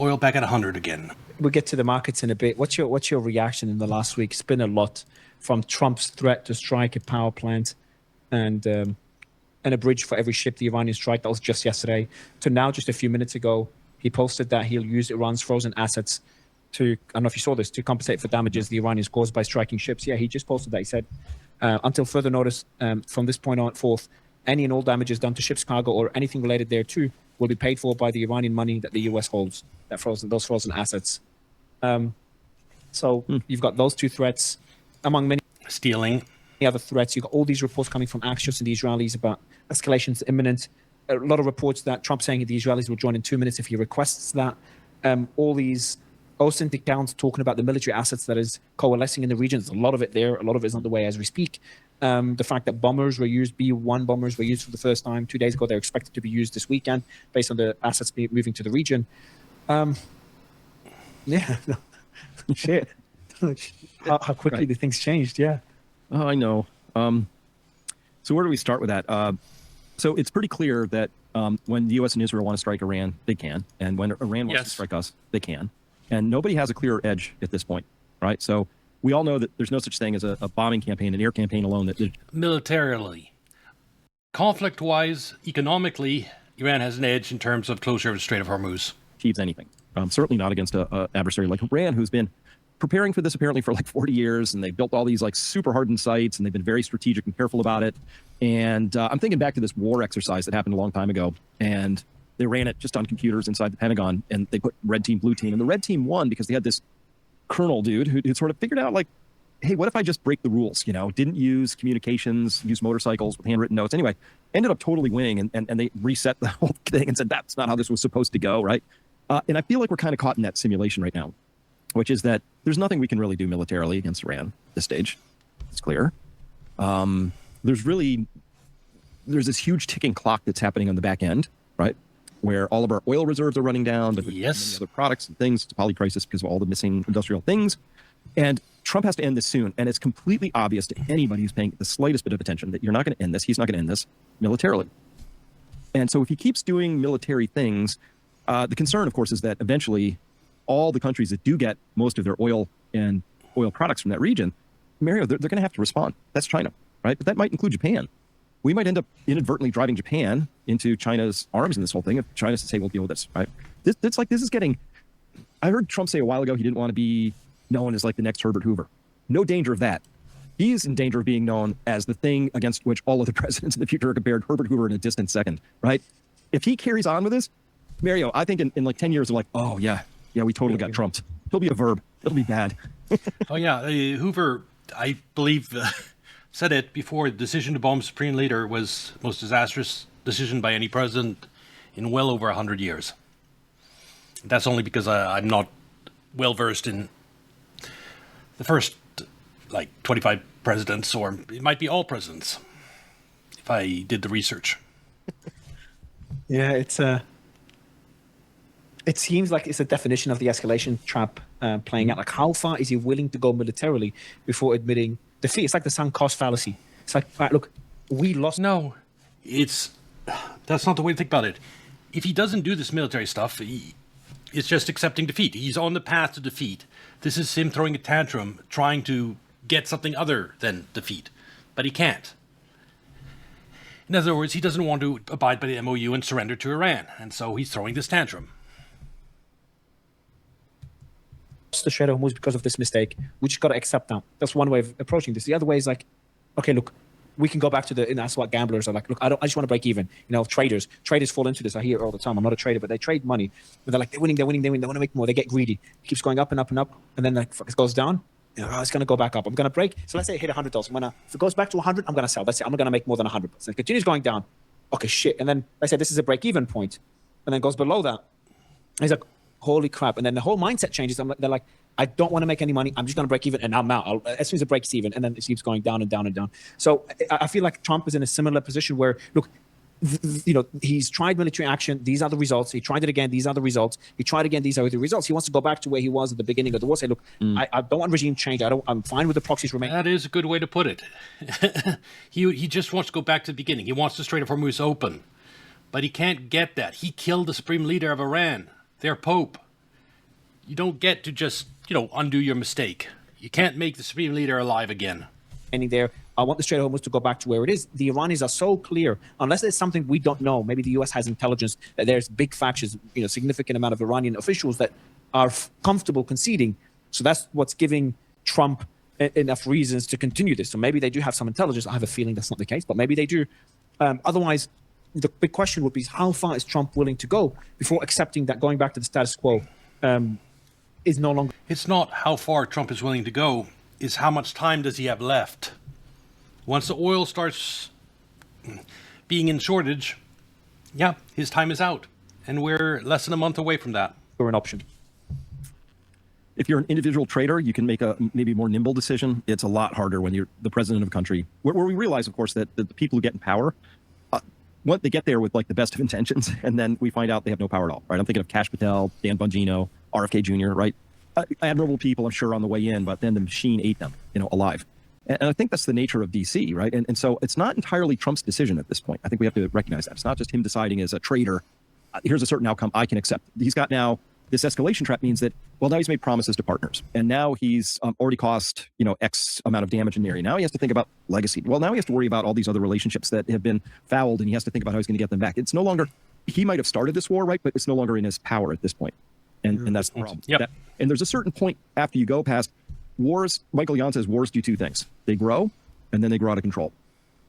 Oil back at 100 again. We'll get to the markets in a bit. What's your reaction in the last week? It's been a lot, from Trump's threat to strike a power plant and a bridge for every ship the Iranians strike. That was just yesterday. To now, just a few minutes ago, he posted that he'll use Iran's frozen assets to, I don't know if you saw this, to compensate for damages the Iranians caused by striking ships. Yeah, he just posted that. He said, until further notice, from this point on forth, any and all damages done to ship's cargo or anything related thereto will be paid for by the Iranian money that the US holds, those frozen assets. So you've got those two threats, among many Stealing. other threats. You've got all these reports coming from Axios and the Israelis about escalations imminent. A lot of reports that Trump saying the Israelis will join in 2 minutes if he requests that. All these OSINT accounts talking about the military assets that is coalescing in the region. There's a lot of it there. A lot of it is on the way as we speak. The fact that bombers were used, B-1 bombers were used for the first time 2 days ago. They're expected to be used this weekend based on the assets moving to the region. Yeah, shit. How quickly the things changed, yeah. Oh, I know. So where do we start with that? So it's pretty clear that when the U.S. and Israel want to strike Iran, they can. And when Iran wants to strike us, they can. And nobody has a clearer edge at this point, right? So we all know that there's no such thing as a bombing campaign, an air campaign alone. That Militarily. Conflict-wise, economically, Iran has an edge in terms of closure of the Strait of Hormuz. Achieves anything. Certainly not against an adversary like Iran, who's been preparing for this apparently for like 40 years, and they've built all these like super hardened sites, and they've been very strategic and careful about it. And I'm thinking back to this war exercise that happened a long time ago, and they ran it just on computers inside the Pentagon, and they put red team, blue team, and the red team won because they had this colonel dude who sort of figured out like, hey, what if I just break the rules? You know, didn't use communications, used motorcycles with handwritten notes. Anyway, ended up totally winning, and they reset the whole thing and said that's not how this was supposed to go, right? And I feel like we're kind of caught in that simulation right now, which is that there's nothing we can really do militarily against Iran at this stage. It's clear. There's this huge ticking clock that's happening on the back end, right? Where all of our oil reserves are running down, but many other products and things, it's a poly crisis because of all the missing industrial things. And Trump has to end this soon. And it's completely obvious to anybody who's paying the slightest bit of attention that you're not going to end this. He's not going to end this militarily. And so if he keeps doing military things, the concern, of course, is that eventually all the countries that do get most of their oil and oil products from that region, Mario, they're going to have to respond. That's China, right? But that might include Japan. We might end up inadvertently driving Japan into China's arms in this whole thing if China says, hey, we'll deal with this, right? This is getting... I heard Trump say a while ago he didn't want to be known as like the next Herbert Hoover. No danger of that. He is in danger of being known as the thing against which all of the presidents in the future are compared, Herbert Hoover in a distant second, right? If he carries on with this, Mario, I think in like 10 years, they're like, oh, yeah, we totally got trumped. He'll be a verb. It'll be bad. Oh, yeah. Hoover, I believe, said it before. The decision to bomb Supreme Leader was the most disastrous decision by any president in well over 100 years. That's only because I'm not well-versed in the first, 25 presidents, or it might be all presidents, if I did the research. Yeah, it seems like it's a definition of the escalation trap playing out. Like, how far is he willing to go militarily before admitting defeat? It's like the sunk cost fallacy. It's like, all right, look, we lost. No, that's not the way to think about it. If he doesn't do this military stuff, it's just accepting defeat. He's on the path to defeat. This is him throwing a tantrum, trying to get something other than defeat, but he can't. In other words, he doesn't want to abide by the MOU and surrender to Iran, and so he's throwing this tantrum. The Strait of Hormuz because of this mistake. We just got to accept that. That's one way of approaching this. The other way is like, okay, look, we can go back to that's what gamblers are like. Look, I just want to break even. You know, traders fall into this. I hear it all the time. I'm not a trader, but they trade money. But they're like, they're winning. They want to make more. They get greedy. It keeps going up and up and up, and then like it goes down. You know, it's going to go back up. I'm going to break. So let's say it hit $100. If it goes back to 100, I'm going to sell. That's it. I'm going to make more than 100. So it continues going down. Okay, shit. And then I say this is a break-even point, and then goes below that. And he's like, holy crap. And then the whole mindset changes. They're like, I don't want to make any money. I'm just going to break even, and I'm out. As soon as it breaks even, and then it keeps going down and down and down. So I feel like Trump is in a similar position where, look, he's tried military action. These are the results. He tried it again. These are the results. He tried again. These are the results. He wants to go back to where he was at the beginning of the war. Say, look, I don't want regime change. I'm fine with the proxies remaining. That is a good way to put it. He just wants to go back to the beginning. He wants the Strait of Hormuz open, but he can't get that. He killed the supreme leader of Iran, their pope. you don't get to just, undo your mistake. You can't make the Supreme Leader alive again. Ending there. I want the Strait of Hormuz to go back to where it is. The Iranians are so clear, unless there's something we don't know. Maybe the U.S. has intelligence that there's big factions, significant amount of Iranian officials that are comfortable conceding. So that's what's giving Trump enough reasons to continue this. So maybe they do have some intelligence. I have a feeling that's not the case, but maybe they do. Otherwise, the big question would be how far is Trump willing to go before accepting that going back to the status quo is no longer. It's not how far Trump is willing to go, it's how much time does he have left. Once the oil starts being in shortage, yeah, his time is out. And we're less than a month away from that. Or an option. If you're an individual trader, you can make a maybe more nimble decision. It's a lot harder when you're the president of a country, where we realize, of course, that the people who get in power, they get there with like the best of intentions, and then we find out they have no power at all, right? I'm thinking of Kash Patel, Dan Bongino, RFK Jr., right? Admirable people, I'm sure, on the way in, but then the machine ate them, alive. And I think that's the nature of DC, right? And so it's not entirely Trump's decision at this point. I think we have to recognize that. It's not just him deciding as a trader, here's a certain outcome I can accept. He's got now, this escalation trap means that, well, now he's made promises to partners. And now he's already caused, X amount of damage in the area. Now he has to think about legacy. Well, now he has to worry about all these other relationships that have been fouled, and he has to think about how he's going to get them back. It's no longer, he might have started this war, right? But it's no longer in his power at this point. And that's the problem. Yep. And there's a certain point after you go past wars. Michael Yon says wars do two things. They grow, and then they grow out of control.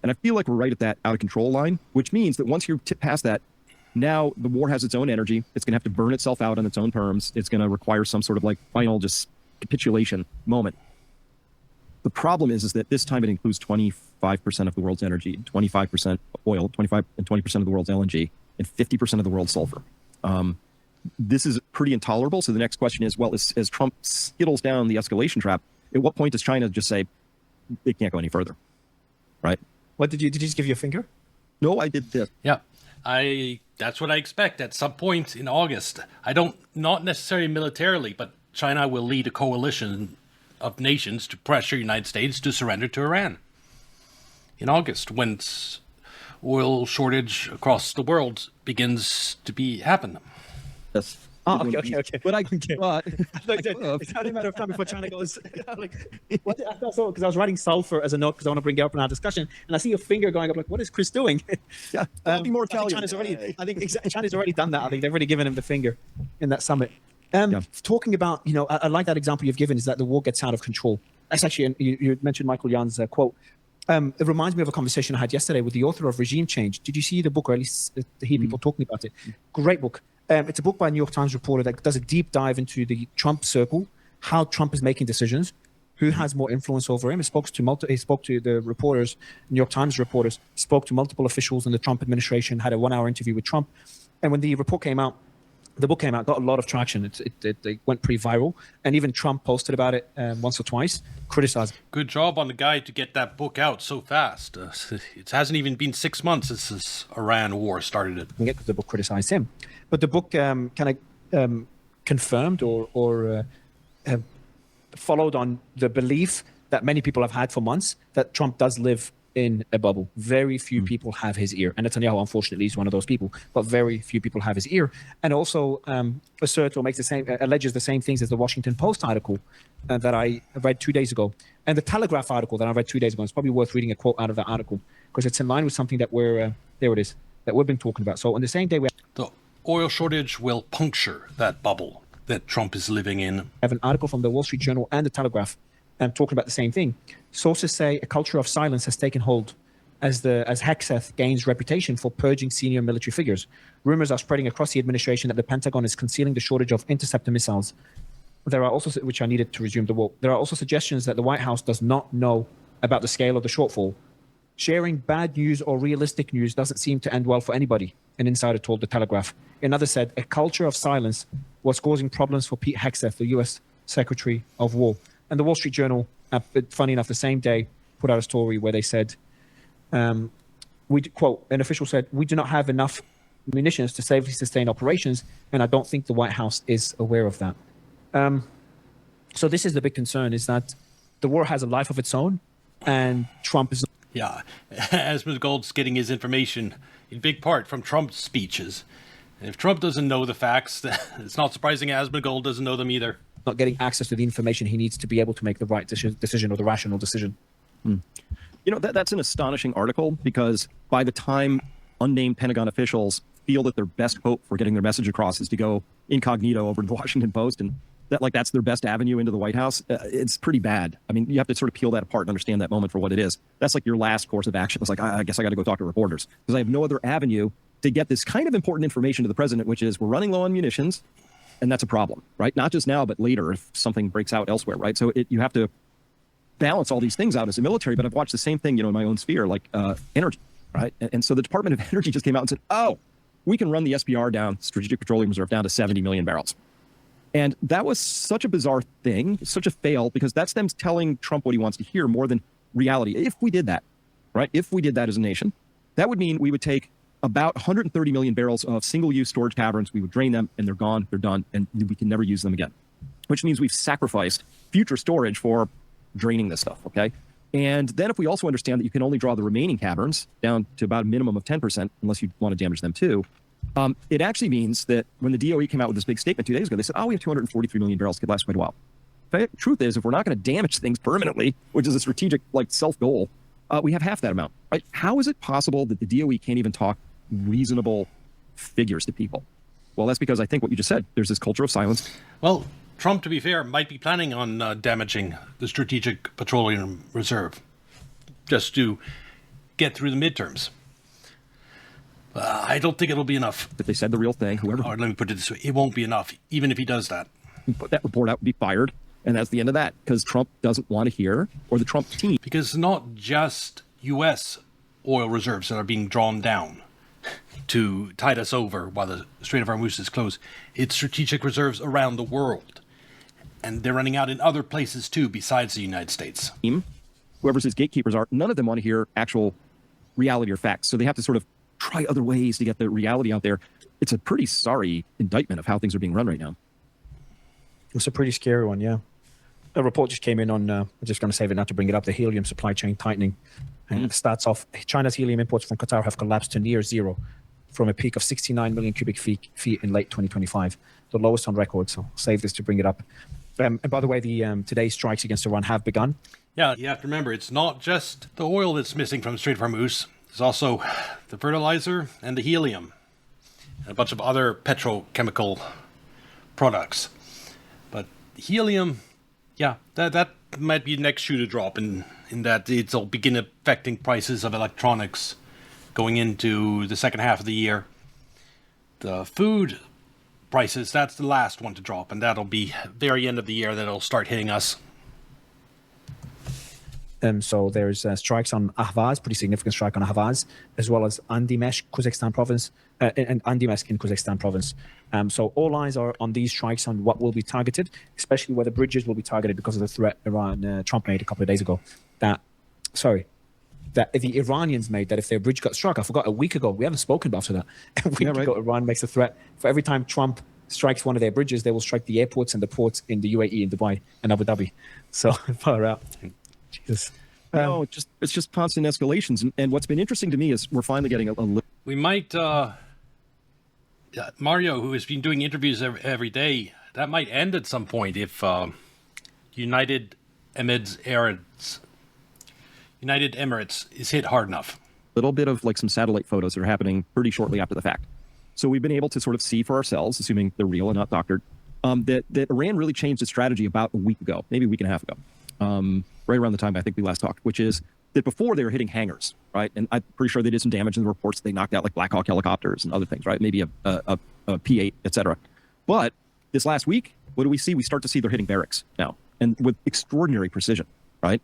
And I feel like we're right at that out of control line, which means that once you're past that, now the war has its own energy. It's going to have to burn itself out on its own terms. It's going to require some sort of like final just capitulation moment. The problem is that this time it includes 25% of the world's energy, 25% oil, 25 and 20% of the world's LNG, and 50% of the world's sulfur. This is pretty intolerable. So the next question is, well, as Trump skittles down the escalation trap, at what point does China just say, it can't go any further, right? What did you just give you a finger? No, I did this. Yeah, that's what I expect at some point in August. Not necessarily militarily, but China will lead a coalition of nations to pressure United States to surrender to Iran in August, when oil shortage across the world begins to happen. Yes. Oh, okay. But It's only a matter of time before China goes. Because I was writing sulfur as a note because I want to bring it up in our discussion, and I see your finger going up. Like, what is Chris doing? Yeah, be more Italian. China's already done that. I think they've already given him the finger in that summit. Talking about, I like that example you've given, is that the war gets out of control. That's actually, you mentioned Michael Yon's quote. It reminds me of a conversation I had yesterday with the author of Regime Change. Did you see the book, or at least hear people talking about it? Great book. It's a book by a New York Times reporter that does a deep dive into the Trump circle, how Trump is making decisions, who has more influence over him. He spoke to the reporters, New York Times reporters, spoke to multiple officials in the Trump administration, had a 1-hour interview with Trump. And when the book came out, got a lot of traction. It went pretty viral. And even Trump posted about it once or twice, criticized. Good job on the guy to get that book out so fast. It hasn't even been 6 months since this Iran war started. Because the book criticized him. But the book kind of confirmed or followed on the belief that many people have had for months that Trump does live in a bubble. Very few people have his ear. And Netanyahu, unfortunately, is one of those people. But very few people have his ear. And also asserts or alleges the same things as the Washington Post article that I read 2 days ago. And the Telegraph article that I read 2 days ago. It's probably worth reading a quote out of that article because it's in line with something that we've been talking about. So on the same day, the oil shortage will puncture that bubble that Trump is living in. I have an article from the Wall Street Journal and the Telegraph talking about the same thing. Sources say a culture of silence has taken hold as Hegseth gains reputation for purging senior military figures. Rumors are spreading across the administration that the Pentagon is concealing the shortage of interceptor missiles. There are also, which are needed to resume the war. There are also suggestions that the White House does not know about the scale of the shortfall. Sharing bad news or realistic news doesn't seem to end well for anybody, an insider told the Telegraph. Another said a culture of silence was causing problems for Pete Hegseth, the U.S. Secretary of War. And the Wall Street Journal, funny enough, the same day, put out a story where they said, quote, an official said, "We do not have enough munitions to safely sustain operations, and I don't think the White House is aware of that." So this is the big concern, is that the war has a life of its own, and Trump is... Yeah, Asmund Gold's getting his information in big part from Trump's speeches. If Trump doesn't know the facts, it's not surprising Asmongold doesn't know them either. Not getting access to the information he needs to be able to make the right decision or the rational decision. You know, that's an astonishing article, because by the time unnamed Pentagon officials feel that their best hope for getting their message across is to go incognito over to the Washington Post, and that's their best avenue into the White House, it's pretty bad. I mean, you have to sort of peel that apart and understand that moment for what it is. That's like your last course of action. It's like, I guess I got to go talk to reporters, because I have no other avenue to get this kind of important information to the president, which is we're running low on munitions, and that's a problem, right? Not just now, but later if something breaks out elsewhere, right? So you have to balance all these things out as a military. But I've watched the same thing, in my own sphere, like energy, right? And so the Department of Energy just came out and said, oh, we can run the SPR down, Strategic Petroleum Reserve, down to 70 million barrels. And that was such a bizarre thing, such a fail, because that's them telling Trump what he wants to hear more than reality. If we did that, right? If we did that as a nation, that would mean we would take about 130 million barrels of single-use storage caverns. We would drain them, and they're gone, they're done, and we can never use them again, which means we've sacrificed future storage for draining this stuff, okay? And then if we also understand that you can only draw the remaining caverns down to about a minimum of 10%, unless you want to damage them too, it actually means that when the DOE came out with this big statement 2 days ago, they said, we have 243 million barrels, could last quite a while. The truth is, if we're not going to damage things permanently, which is a strategic, self-goal, we have half that amount, right? How is it possible that the DOE can't even talk reasonable figures to people? Well, that's because I think what you just said, there's this culture of silence. Well, Trump, to be fair, might be planning on damaging the Strategic Petroleum Reserve just to get through the midterms. I don't think it'll be enough. If they said the real thing, whoever... Or let me put it this way, it won't be enough, even if he does that. Put that report out and be fired, and that's the end of that, because Trump doesn't want to hear, or the Trump team. Because it's not just U.S. oil reserves that are being drawn down to tide us over while the Strait of Hormuz is closed. It's strategic reserves around the world. And they're running out in other places too, besides the United States. Whoever's his gatekeepers are, none of them want to hear actual reality or facts. So they have to sort of try other ways to get the reality out there. It's a pretty sorry indictment of how things are being run right now. It's a pretty scary one, yeah. A report just came in on, I'm just going to save it now to bring it up, the helium supply chain tightening. And it starts off, China's helium imports from Qatar have collapsed to near zero from a peak of 69 million cubic feet in late 2025, the lowest on record. So I'll save this to bring it up. And by the way, the today's strikes against Iran have begun. Yeah, you have to remember, it's not just the oil that's missing from the Strait of Hormuz. There's also the fertilizer and the helium and a bunch of other petrochemical products. But helium, yeah, that might be the next shoe to drop in that it'll begin affecting prices of electronics going into the second half of the year. The food prices, that's the last one to drop, and that'll be very end of the year that it'll start hitting us. So there's strikes on Ahvaz, pretty significant strike on Ahvaz, as well as Andimesh, Kazakhstan province, and Andimesh in Kazakhstan province. So all eyes are on these strikes, on what will be targeted, especially where the bridges will be targeted because of the threat Trump made a couple of days ago. That the Iranians made, that if their bridge got struck, I forgot, a week ago, we haven't spoken after that. A week ago, Iran makes a threat. For every time Trump strikes one of their bridges, they will strike the airports and the ports in the UAE, in Dubai, and Abu Dhabi. So far out. Jesus. No, it's just constant escalations. And what's been interesting to me is we're finally getting a we might, Mario, who has been doing interviews every day, that might end at some point if United Emirates is hit hard enough. little bit of some satellite photos that are happening pretty shortly after the fact. So we've been able to sort of see for ourselves, assuming they're real and not doctored, that Iran really changed its strategy about a week ago, maybe a week and a half ago, right around the time I think we last talked, which is that before they were hitting hangars, right? And I'm pretty sure they did some damage in the reports. They knocked out Black Hawk helicopters and other things, right? Maybe a P-8, et cetera. But this last week, what do we see? We start to see they're hitting barracks now, and with extraordinary precision, right?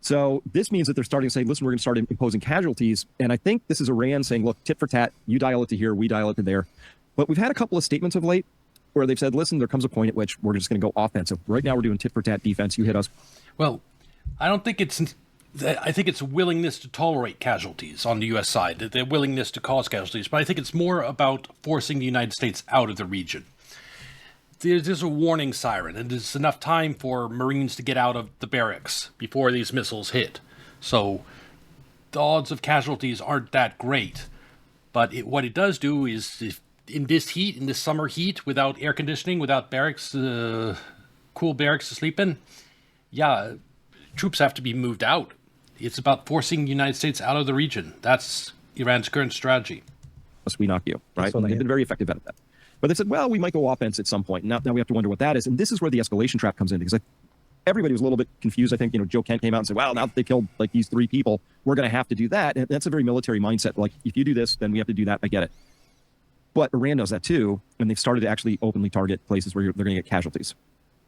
So this means that they're starting to say, listen, we're going to start imposing casualties. And I think this is Iran saying, look, tit for tat, you dial it to here, we dial it to there. But we've had a couple of statements of late where they've said, listen, there comes a point at which we're just going to go offensive. Right now we're doing tit for tat defense. You hit us. Well, I think it's willingness to tolerate casualties on the U.S. side, their willingness to cause casualties. But I think it's more about forcing the United States out of the region. There's a warning siren, and there's enough time for Marines to get out of the barracks before these missiles hit. So the odds of casualties aren't that great. But what it does do is, if in this heat, in this summer heat, without air conditioning, without barracks, cool barracks to sleep in, yeah, troops have to be moved out. It's about forcing the United States out of the region. That's Iran's current strategy. Unless we knock you, right? what And I they've hear. been very effective at that. But they said, well, we might go offense at some point. Now we have to wonder what that is. And this is where the escalation trap comes in, because everybody was a little bit confused. I think, Joe Kent came out and said, well, now that they killed like these 3 people, we're going to have to do that. And that's a very military mindset. Like, if you do this, then we have to do that. I get it. But Iran knows that too. And they've started to actually openly target places where they're going to get casualties,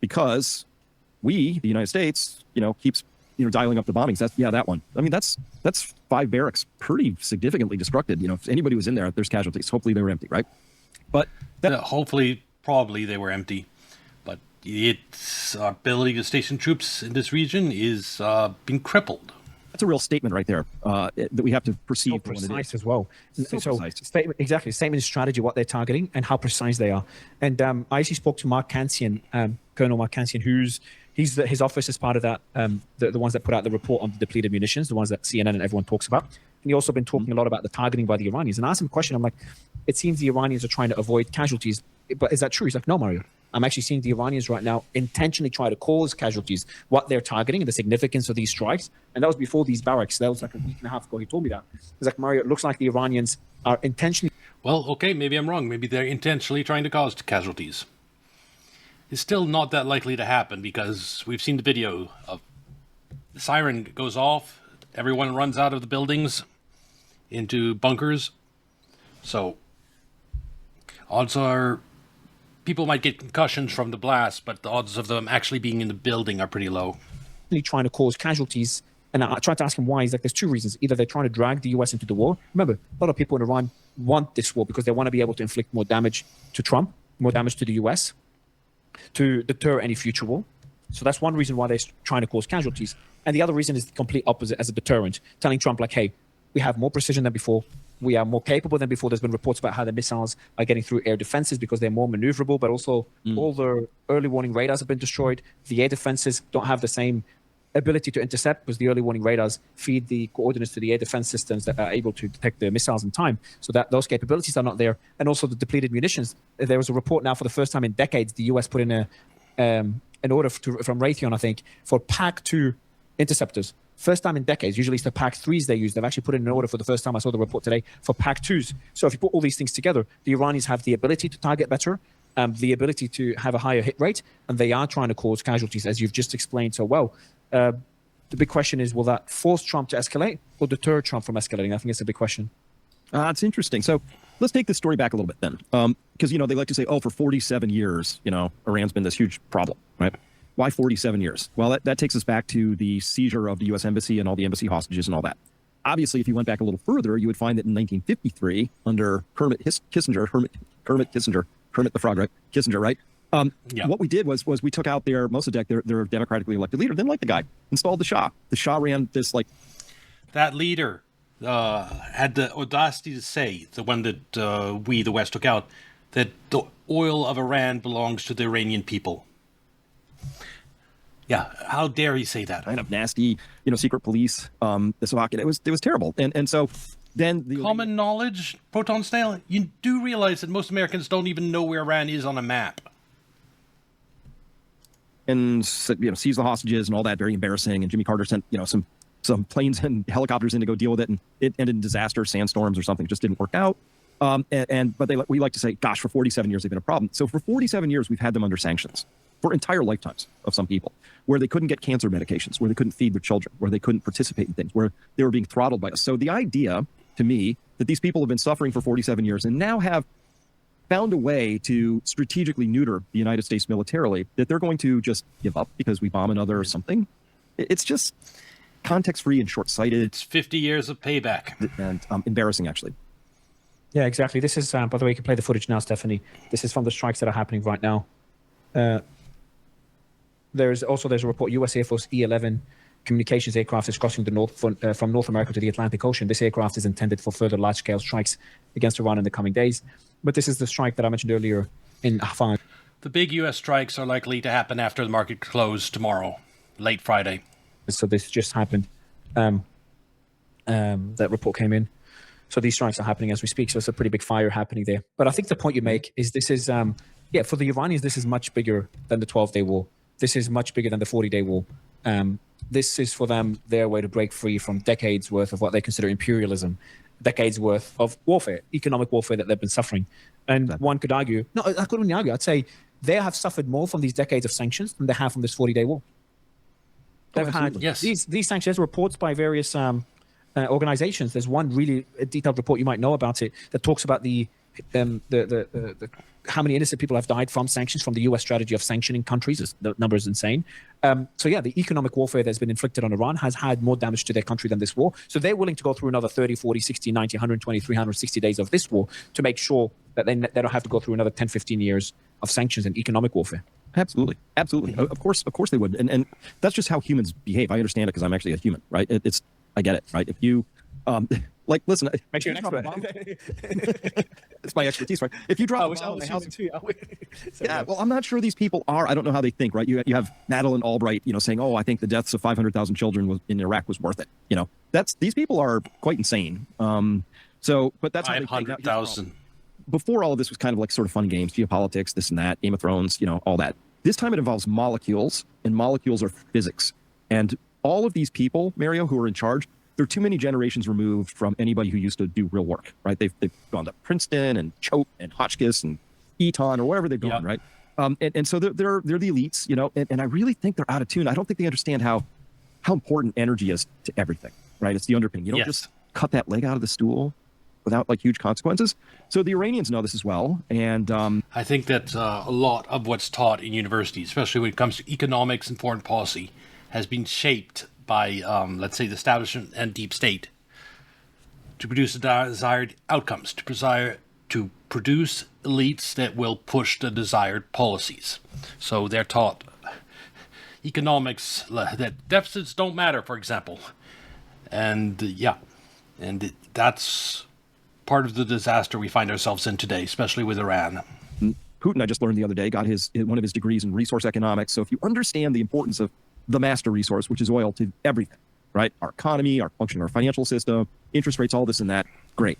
because we, the United States, keeps, dialing up the bombings. That one. I mean, that's 5 barracks pretty significantly destructed. If anybody was in there, there's casualties. Hopefully they were empty, right? But Hopefully, probably they were empty. But its ability to station troops in this region is been crippled. that's a real statement right there that we have to perceive So for what it is. precise as well. So precise. Statement, exactly. Statement and strategy, what they're targeting and how precise they are. And I actually spoke to Mark Kansian, Colonel Mark Kansian, his office is part of that, the ones that put out the report on the depleted munitions, the ones that CNN and everyone talks about. And he also been talking a lot about the targeting by the Iranians. And I asked him a question. I'm like, it seems the Iranians are trying to avoid casualties, but is that true? He's like, no, Mario. I'm actually seeing the Iranians right now intentionally try to cause casualties, what they're targeting and the significance of these strikes. And that was before these barracks. That was like a week and a half ago. He told me that. He's like, Mario, it looks like the Iranians are intentionally. Well, okay, maybe I'm wrong. Maybe they're intentionally trying to cause casualties. It's still not that likely to happen, because we've seen the video of the siren goes off, everyone runs out of the buildings into bunkers. So odds are people might get concussions from the blast, but the odds of them actually being in the building are pretty low. Trying to cause casualties. And I tried to ask him why. He's like, there's 2 reasons. Either they're trying to drag the US into the war. Remember, a lot of people in Iran want this war because they want to be able to inflict more damage to Trump, more damage to the US, to deter any future war. So that's one reason why they're trying to cause casualties. And the other reason is the complete opposite, as a deterrent, telling Trump, like, hey, we have more precision than before. We are more capable than before. There's been reports about how the missiles are getting through air defenses because they're more maneuverable, but also all the early warning radars have been destroyed. The air defenses don't have the same ability to intercept because the early warning radars feed the coordinates to the air defense systems that are able to detect the missiles in time. So that those capabilities are not there. And also the depleted munitions. There was a report now for the first time in decades, the US put in an order from Raytheon, I think, for PAC-2 interceptors. First time in decades. Usually it's the PAC-3s they use. They've actually put in an order for the first time. I saw the report today for PAC-2s. So if you put all these things together, the Iranians have the ability to target better, the ability to have a higher hit rate, and they are trying to cause casualties, as you've just explained so well. The big question is, will that force Trump to escalate or deter Trump from escalating? I think it's a big question. It's interesting. So let's take this story back a little bit then. Because, they like to say, for 47 years, Iran's been this huge problem, right? Why 47 years? Well, that takes us back to the seizure of the U.S. embassy and all the embassy hostages and all that. Obviously, if you went back a little further, you would find that in 1953, under Kermit the Frog, right? Kissinger, right? Yeah. What we did was we took out their Mossadegh, their democratically elected leader, didn't like the guy, installed the Shah. The Shah ran this That leader had the audacity to say, the one that we, the West, took out, that the oil of Iran belongs to the Iranian people. Yeah, how dare he say that? kind of nasty, secret police, the Slovakian. It was terrible. And so then the Common knowledge, Proton Snail, you do realize that most Americans don't even know where Iran is on a map. and seize the hostages and all that, very embarrassing. And Jimmy Carter sent some planes and helicopters in to go deal with it, and it ended in disaster, sandstorms or something. It just didn't work out. But we like to say, gosh, for 47 years they've been a problem. So for 47 years we've had them under sanctions for entire lifetimes of some people, where they couldn't get cancer medications, where they couldn't feed their children, where they couldn't participate in things, where they were being throttled by us. So the idea, to me, that these people have been suffering for 47 years and now have found a way to strategically neuter the United States militarily, that they're going to just give up because we bomb another or something. It's just context-free and short-sighted. It's 50 years of payback. And embarrassing, actually. Yeah, exactly. This is, by the way, you can play the footage now, Stephanie. This is from the strikes that are happening right now. There's a report, U.S. Air Force E-11 communications aircraft is crossing the from North America to the Atlantic Ocean. This aircraft is intended for further large-scale strikes against Iran in the coming days. But this is the strike that I mentioned earlier in Hafan. The big U.S. strikes are likely to happen after the market closed tomorrow, late Friday. So this just happened. That report came in. So these strikes are happening as we speak. So it's a pretty big fire happening there. But I think the point you make is this is, for the Iranians, this is much bigger than the 12-day war. This is much bigger than the 40-day war. This is for them their way to break free from decades worth of what they consider imperialism, decades worth of warfare, economic warfare that they've been suffering. And one could argue, no, I couldn't argue. I'd say they have suffered more from these decades of sanctions than they have from this 40-day war. They've had these sanctions, reports by various organizations. There's one really detailed report, you might know about it, that talks about the how many innocent people have died from sanctions, from the U.S. strategy of sanctioning countries. The number is insane. The economic warfare that's been inflicted on Iran has had more damage to their country than this war. So they're willing to go through another 30, 40, 60, 90, 120, 360 days of this war to make sure that they don't have to go through another 10, 15 years of sanctions and economic warfare. Absolutely. Of course they would. And that's just how humans behave. I understand it because I'm actually a human, right? I get it, right? If you, listen, make sure you're an expert. It's my expertise, right? If you drop a bomb in the house, well, I'm not sure these people are. I don't know how they think, right? You have Madeleine Albright, saying, "Oh, I think the deaths of 500,000 children in Iraq was worth it." These people are quite insane. But that's how they think. 500,000. Before all of this was kind of like sort of fun games, geopolitics, this and that, Game of Thrones, all that. This time it involves molecules, and molecules are physics. And all of these people, Mario, who are in charge, they're too many generations removed from anybody who used to do real work, right? They've gone to Princeton and Choate and Hotchkiss and Eton or wherever they've gone, right? And so they're the elites, and I really think they're out of tune. I don't think they understand how important energy is to everything, right? It's the underpinning. You don't just cut that leg out of the stool without huge consequences. So the Iranians know this as well. And I think that a lot of what's taught in universities, especially when it comes to economics and foreign policy, has been shaped by, let's say, the establishment and deep state to produce the desired outcomes, to produce elites that will push the desired policies. So they're taught economics, that deficits don't matter, for example. And that's part of the disaster we find ourselves in today, especially with Iran. Putin, I just learned the other day, got one of his degrees in resource economics. So if you understand the importance of the master resource, which is oil, to everything, right? Our economy, our function, our financial system, interest rates, all this and that, great.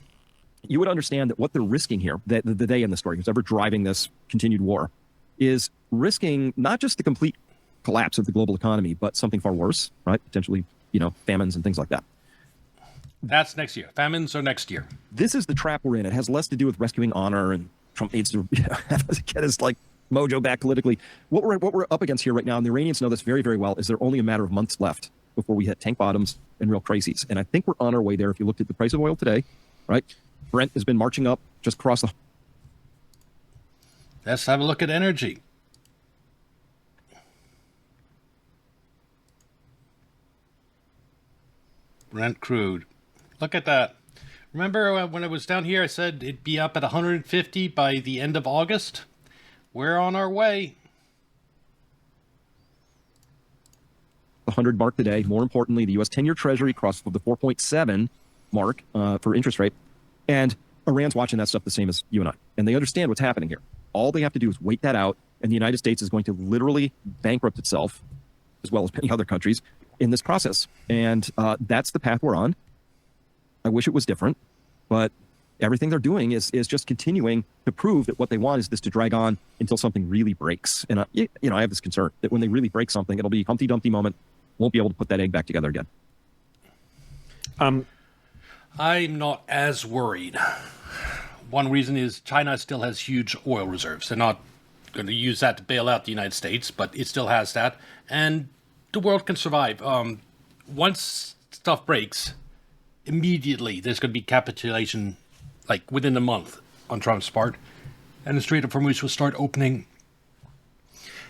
You would understand that what they're risking here, the day in the story, who's ever driving this continued war, is risking not just the complete collapse of the global economy, but something far worse, right? Potentially, famines and things like that. That's next year. Famines are next year. This is the trap we're in. It has less to do with rescuing honor, and Trump needs to get his mojo back politically. What we're up against here right now, and the Iranians know this very, very well, is there only a matter of months left before we hit tank bottoms and real crises. And I think we're on our way there. If you looked at the price of oil today, right? Brent has been marching up just across the. Let's have a look at energy. Brent crude. Look at that. Remember when I was down here, I said it'd be up at 150 by the end of August? We're on our way. The 100 mark today. More importantly, the U.S. 10-year Treasury crossed the 4.7 mark for interest rate. And Iran's watching that stuff the same as you and I. And they understand what's happening here. All they have to do is wait that out. And the United States is going to literally bankrupt itself, as well as many other countries, in this process. And that's the path we're on. I wish it was different, but everything they're doing is just continuing to prove that what they want is this to drag on until something really breaks. And I have this concern that when they really break something, it'll be a Humpty Dumpty moment. Won't be able to put that egg back together again. I'm not as worried. One reason is China still has huge oil reserves. They're not going to use that to bail out the United States, but it still has that. And the world can survive. Once stuff breaks, immediately there's going to be capitulation, within a month on Trump's part. And the Strait of Hormuz will start opening.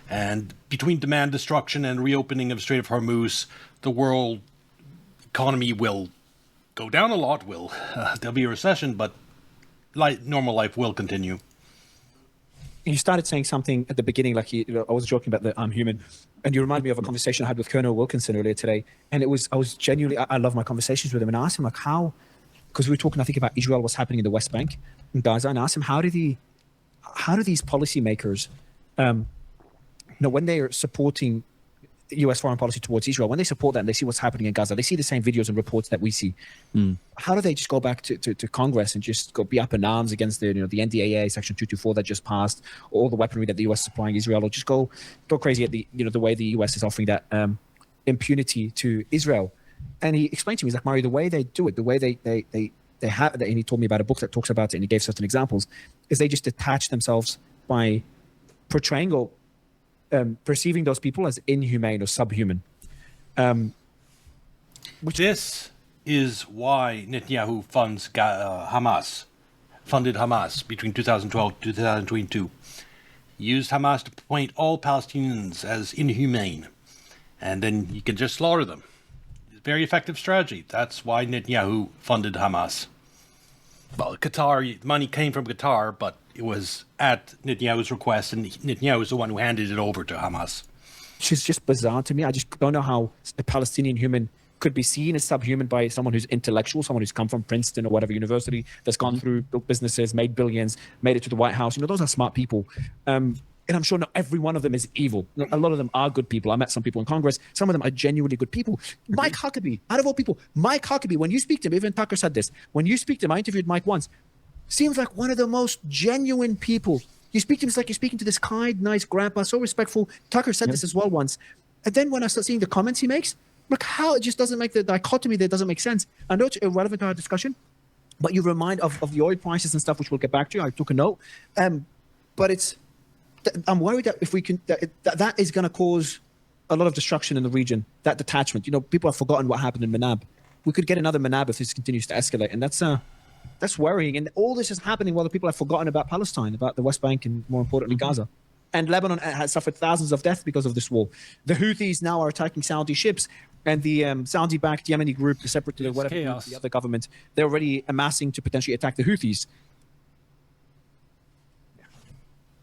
And between demand destruction and reopening of Strait of Hormuz, the world economy will go down a lot. There'll be a recession, but normal life will continue. You started saying something at the beginning, I was joking about the I'm human, and you reminded me of a conversation I had with Colonel Wilkinson earlier today. And I was genuinely, I love my conversations with him, and I asked him how, because we were talking, I think, about Israel, what's happening in the West Bank in Gaza, and I asked him how do these policymakers, when they are supporting U.S. foreign policy towards Israel, when they support that and they see what's happening in Gaza, they see the same videos and reports that we see. How do they just go back to Congress and just go be up in arms against the the NDAA Section 224 that just passed, or all the weaponry that the U.S. is supplying Israel, or just go crazy at the the way the U.S. is offering that impunity to Israel? And he explained to me, he's like, Mario, the way they do it, the way they have, and he told me about a book that talks about it, and he gave certain examples, is they just detach themselves by portraying or perceiving those people as inhumane or subhuman. This is why Netanyahu funded Hamas between 2012 and 2022. He used Hamas to point all Palestinians as inhumane, and then you can just slaughter them. Very effective strategy. That's why Netanyahu funded Hamas. Well, Qatar, money came from Qatar, but it was at Netanyahu's request, and Netanyahu was the one who handed it over to Hamas. Which just bizarre to me. I just don't know how a Palestinian human could be seen as subhuman by someone who's intellectual, someone who's come from Princeton or whatever university, that's gone through, built businesses, made billions, made it to the White House. Those are smart people. And I'm sure not every one of them is evil. A lot of them are good people. I met some people in Congress. Some of them are genuinely good people. Mike Huckabee, out of all people, Mike Huckabee, when you speak to him, even Tucker said this, when you speak to him, I interviewed Mike once, seems like one of the most genuine people. You speak to him, it's like you're speaking to this kind, nice grandpa, so respectful. Tucker said this as well once. And then when I start seeing the comments he makes, look how it just doesn't make the dichotomy there, doesn't make sense. I know it's irrelevant to our discussion, but you remind of the oil prices and stuff, which we'll get back to. I took a note. But I'm worried that if we can, that is going to cause a lot of destruction in the region, that detachment. People have forgotten what happened in Manab. We could get another Manab if this continues to escalate. And that's worrying. And all this is happening while the people have forgotten about Palestine, about the West Bank, and more importantly, Gaza. And Lebanon has suffered thousands of deaths because of this war. The Houthis now are attacking Saudi ships, and the Saudi-backed Yemeni group, the separate, whatever, group, the other government, they're already amassing to potentially attack the Houthis.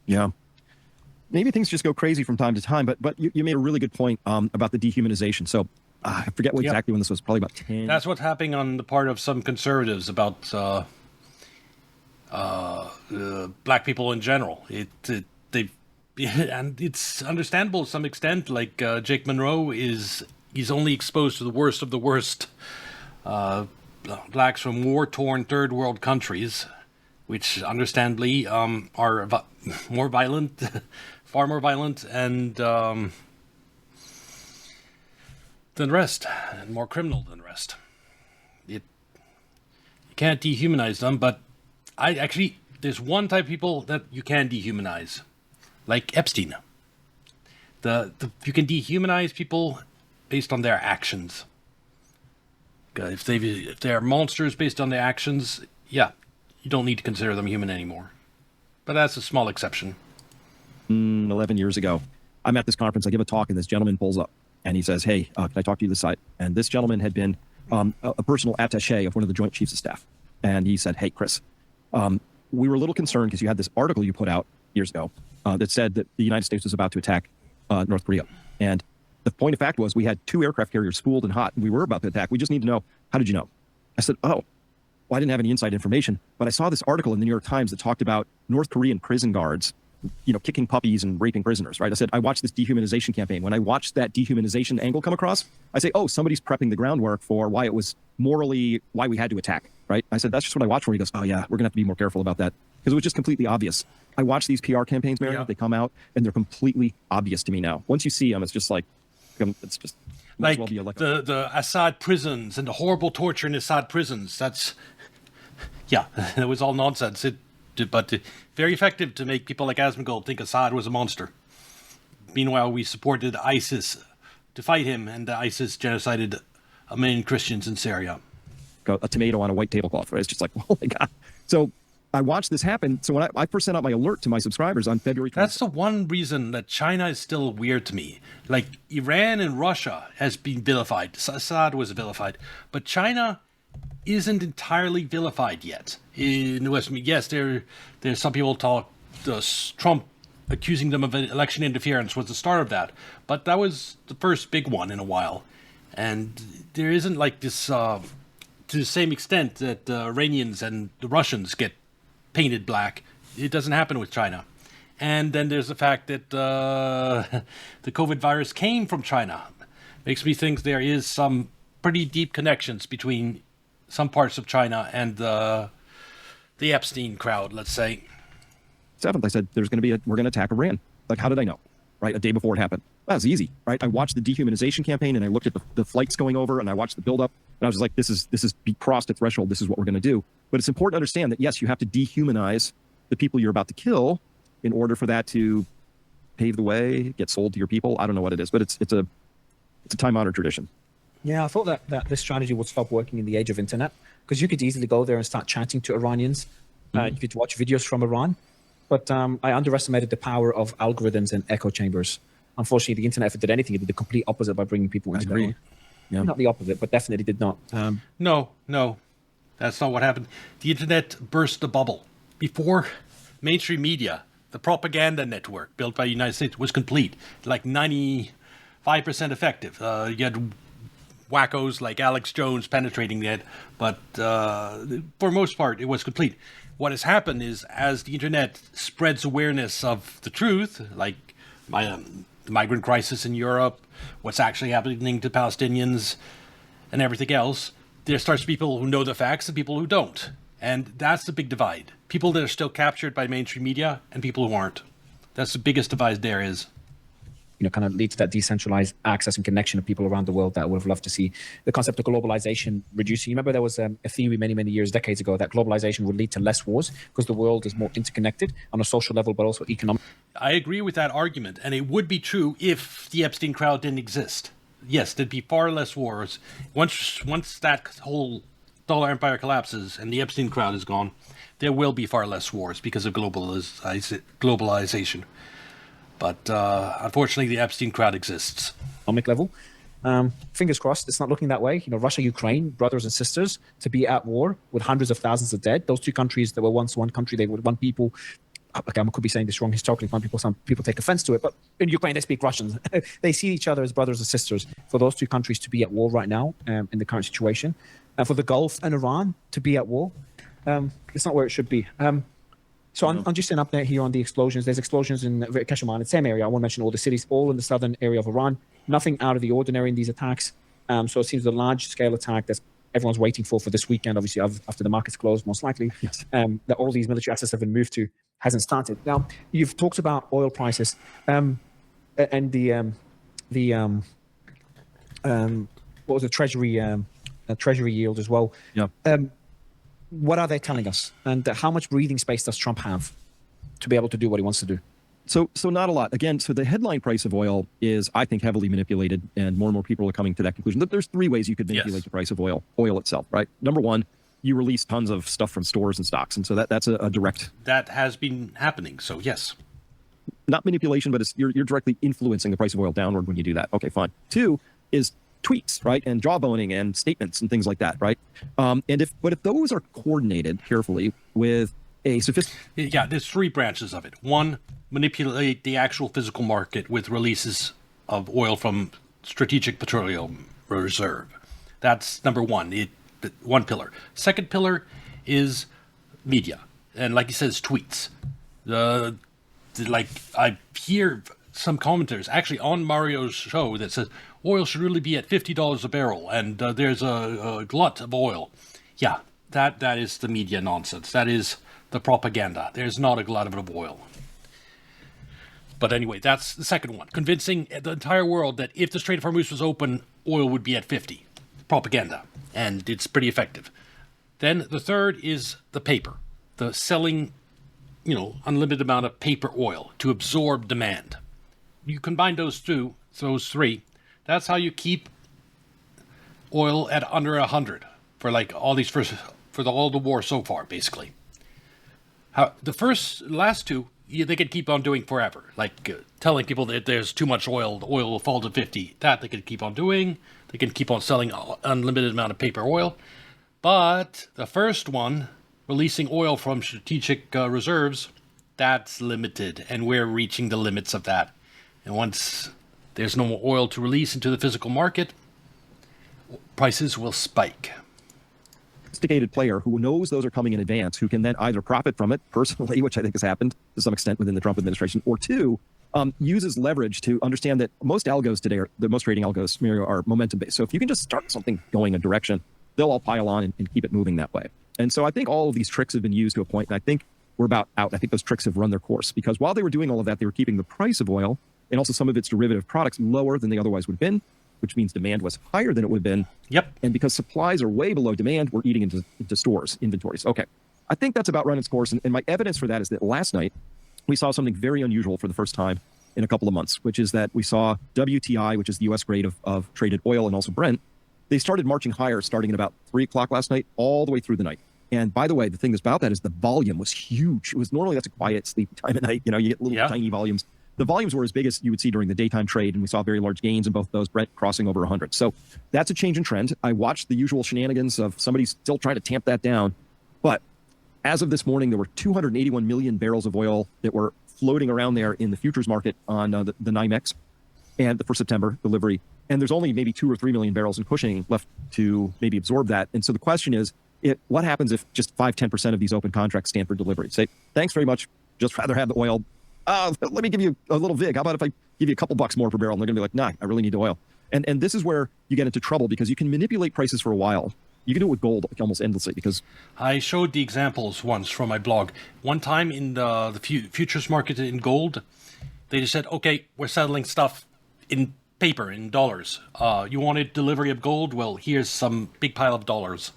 Yeah. Maybe things just go crazy from time to time, but you made a really good point about the dehumanization. So I forget exactly when this was, probably about 10. That's what's happening on the part of some conservatives about black people in general. And it's understandable to some extent. Like Jake Monroe he's only exposed to the worst of the worst blacks from war-torn third world countries, which understandably are more violent, far more violent, and than the rest, and more criminal than the rest. You can't dehumanize them, but there's one type of people that you can dehumanize, like Epstein. You can dehumanize people based on their actions. If they're monsters based on their actions, yeah, you don't need to consider them human anymore. But that's a small exception. 11 years ago, I'm at this conference, I give a talk, and this gentleman pulls up, and he says, hey, can I talk to you this side? And this gentleman had been a personal attaché of one of the Joint Chiefs of Staff. And he said, hey, Chris, we were a little concerned because you had this article you put out years ago that said that the United States was about to attack North Korea. And the point of fact was we had 2 aircraft carriers spooled and hot, and we were about to attack. We just need to know, how did you know? I said, oh, well, I didn't have any inside information, but I saw this article in the New York Times that talked about North Korean prison guards, kicking puppies and raping prisoners, right? I said, I watched this dehumanization campaign. When I watched that dehumanization angle come across, I say, oh, somebody's prepping the groundwork for why it was morally, why we had to attack, right? I said, that's just what I watched for. He goes, oh yeah, we're gonna have to be more careful about that. Because it was just completely obvious. I watch these PR campaigns, Mario, they come out and they're completely obvious to me now. Once you see them, it's just like, it's just like the Assad prisons and the horrible torture in Assad prisons. That's, yeah, it was all nonsense. But very effective to make people like Asmongold think Assad was a monster. Meanwhile, we supported ISIS to fight him, and ISIS genocided a million Christians in Syria. A tomato on a white tablecloth, right? It's just like, oh my God. So I watched this happen. So when I first sent out my alert to my subscribers on February 20th. That's the one reason that China is still weird to me. Like Iran and Russia has been vilified. Assad was vilified. But China isn't entirely vilified yet in the West. I mean, yes, there's some people talk. Trump accusing them of election interference was the start of that, but that was the first big one in a while, and there isn't like this to the same extent that the Iranians and the Russians get painted black. It doesn't happen with China, And then there's the fact that the COVID virus came from China. Makes me think there is some pretty deep connections between some parts of China and the Epstein crowd, let's say. 7th, I said we're going to attack Iran. Like, how did I know? Right, a day before it happened. That was easy, right? I watched the dehumanization campaign, and I looked at the flights going over, and I watched the buildup, and I was like, this is crossed a threshold. This is what we're going to do. But it's important to understand that yes, you have to dehumanize the people you're about to kill in order for that to pave the way, get sold to your people. I don't know what it is, but it's a time-honored tradition. Yeah, I thought that this strategy would stop working in the age of internet, because you could easily go there and start chatting to Iranians. You could watch videos from Iran. But I underestimated the power of algorithms and echo chambers. Unfortunately, the internet, if it did anything, it did the complete opposite by bringing people into Agreed. Yeah. Not the opposite, but definitely did not. No, that's not what happened. The internet burst the bubble. Before mainstream media, the propaganda network built by the United States was complete, like 95% effective. You had wackos like Alex Jones penetrating that, but for most part, it was complete. What has happened is, as the internet spreads awareness of the truth, like the migrant crisis in Europe, what's actually happening to Palestinians, and everything else, there starts people who know the facts and people who don't. And that's the big divide. People that are still captured by mainstream media and people who aren't. That's the biggest divide there is. Kind of lead to that decentralized access and connection of people around the world that would have loved to see the concept of globalization reducing. You remember there was a theory many years, decades ago, that globalization would lead to less wars because the world is more interconnected on a social level, but also economic. I agree with that argument, and it would be true if the Epstein crowd didn't exist. Yes, there'd be far less wars. Once that whole dollar empire collapses and the Epstein crowd is gone, there will be far less wars because of globalization. But unfortunately, the Epstein crowd exists. Economic level. Fingers crossed, it's not looking that way. Russia, Ukraine, brothers and sisters, to be at war with hundreds of thousands of dead. Those two countries that were once one country, they were one people. Okay, I could be saying this wrong historically. Some people take offense to it, but in Ukraine, they speak Russian. They see each other as brothers and sisters. For those two countries to be at war right now in the current situation, and for the Gulf and Iran to be at war, it's not where it should be. So I'm just an update here on the explosions. There's explosions in Kesheman, the same area. I won't mention all the cities, all in the southern area of Iran. Nothing out of the ordinary in these attacks. So it seems a large-scale attack that everyone's waiting for this weekend, obviously, after the markets close, most likely, Yes. that all these military assets have been moved to, hasn't started. Now, you've talked about oil prices and what was the treasury yield as well. Yeah. What are they telling us? And how much breathing space does Trump have to be able to do what he wants to do? So not a lot. Again, so the headline price of oil is, I think, heavily manipulated, and more people are coming to that conclusion. There's three ways you could manipulate the price of oil itself, right? Number one, you release tons of stuff from stores and stocks, and so that's a direct. That has been happening, so yes. Not manipulation, but you're directly influencing the price of oil downward when you do that. Okay, fine. Two is tweets, right, and jawboning and statements and things like that, right? If those are coordinated carefully with a sophisticated. Yeah, there's three branches of it. One, manipulate the actual physical market with releases of oil from Strategic Petroleum Reserve. That's number one, one pillar. Second pillar is media, and like he says, tweets. Like I hear some commenters actually on Mario's show that says oil should really be at $50 a barrel, and there's a glut of oil. Yeah, that is the media nonsense. That is the propaganda. There's not a glut of oil. But anyway, that's the second one. Convincing the entire world that if the Strait of Hormuz was open, oil would be at 50. Propaganda. And it's pretty effective. Then the third is the paper. The selling, unlimited amount of paper oil to absorb demand. You combine those three, that's how you keep oil at under 100 for like all these all the war so far, basically. The last two, they could keep on doing forever, like telling people that there's too much oil, the oil will fall to 50. That they could keep on doing. They can keep on selling unlimited amount of paper oil. But the first one, releasing oil from strategic reserves, that's limited, and we're reaching the limits of that. And once there's no more oil to release into the physical market, prices will spike. sophisticated player who knows those are coming in advance, who can then either profit from it personally, which I think has happened to some extent within the Trump administration, or two, uses leverage to understand that most algos today, most trading algos, Mario, are momentum based. So if you can just start something going a direction, they'll all pile on and keep it moving that way. And so I think all of these tricks have been used to a point, and I think we're about out. I think those tricks have run their course, because while they were doing all of that, they were keeping the price of oil and also some of its derivative products lower than they otherwise would have been, which means demand was higher than it would have been. Yep. And because supplies are way below demand, we're eating into stores, inventories. Okay. I think that's about run its course. And my evidence for that is that last night we saw something very unusual for the first time in a couple of months, which is that we saw WTI, which is the U.S. grade of traded oil, and also Brent. They started marching higher starting at about 3 o'clock last night, all the way through the night. And by the way, the thing about that is the volume was huge. It was normally, that's a quiet, sleepy time at night. You know, you get little tiny volumes. The volumes were as big as you would see during the daytime trade, and we saw very large gains in both of those, Brent crossing over 100. So that's a change in trend. I watched the usual shenanigans of somebody still trying to tamp that down. But as of this morning, there were 281 million barrels of oil that were floating around there in the futures market on the NYMEX and for September delivery. And there's only maybe 2 or 3 million barrels in Cushing left to maybe absorb that. And so the question is, what happens if just 5-10% of these open contracts stand for delivery? Say, thanks very much, just rather have the oil. Let me give you a little vig. How about if I give you a couple bucks more per barrel? And they're going to be like, nah, I really need the oil. And this is where you get into trouble, because you can manipulate prices for a while. You can do it with gold almost endlessly, because I showed the examples once from my blog. One time in the futures market in gold, they just said, okay, we're settling stuff in paper, in dollars. You wanted delivery of gold? Well, here's some big pile of dollars.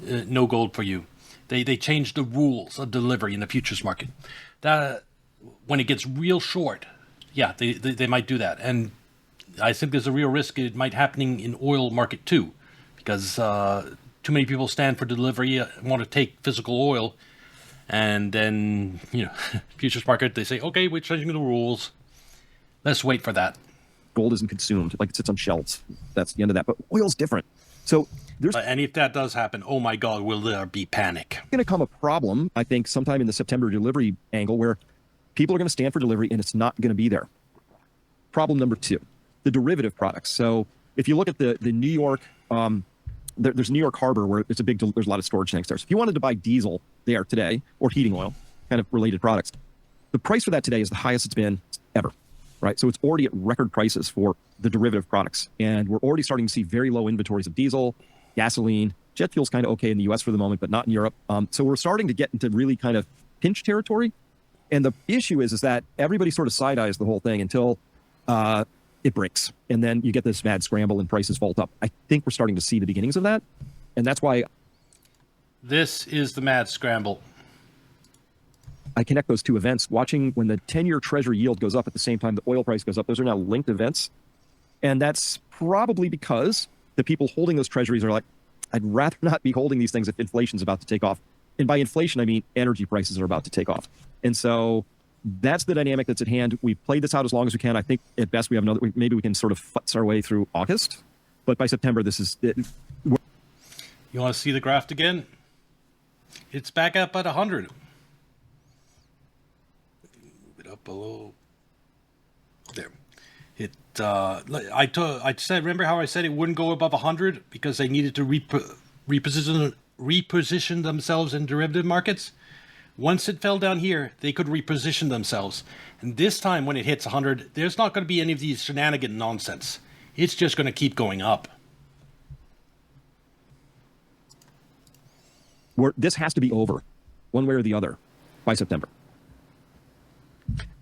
No gold for you. They changed the rules of delivery in the futures market. That when it gets real short, yeah, they might do that. And I think there's a real risk it might happening in oil market too, because too many people stand for delivery, want to take physical oil, and then, futures market, they say, okay, we're changing the rules. Let's wait for that. Gold isn't consumed, like it sits on shelves. That's the end of that. But oil's different. So there's and if that does happen, oh my God, will there be panic? going to come a problem, I think, sometime in the September delivery angle, where people are going to stand for delivery and it's not going to be there. Problem number 2, the derivative products. So if you look at the New York, there's New York Harbor, where it's there's a lot of storage tanks there. So if you wanted to buy diesel there today, or heating oil, kind of related products, the price for that today is the highest it's been ever, right? So it's already at record prices for the derivative products. And we're already starting to see very low inventories of diesel, gasoline. Jet fuel's kind of okay in the US for the moment, but not in Europe. So we're starting to get into really kind of pinch territory. And the issue is that everybody sort of side-eyes the whole thing until it breaks. And then you get this mad scramble and prices vault up. I think we're starting to see the beginnings of that. And that's why This is the mad scramble. I connect those two events. Watching when the 10-year Treasury yield goes up at the same time the oil price goes up, those are now linked events. And that's probably because the people holding those treasuries are like, I'd rather not be holding these things if inflation's about to take off. And by inflation, I mean energy prices are about to take off. And so that's the dynamic that's at hand. We've played this out as long as we can. I think at best we have maybe we can sort of futz our way through August. But by September, this is it. You want to see the graph again? It's back up at 100. Move it up below. There. It. I said. Remember how I said it wouldn't go above 100 because they needed to reposition themselves in derivative markets. Once it fell down here, they could reposition themselves. And this time, when it hits 100, there's not going to be any of these shenanigan nonsense. It's just going to keep going up. This has to be over, one way or the other, by September.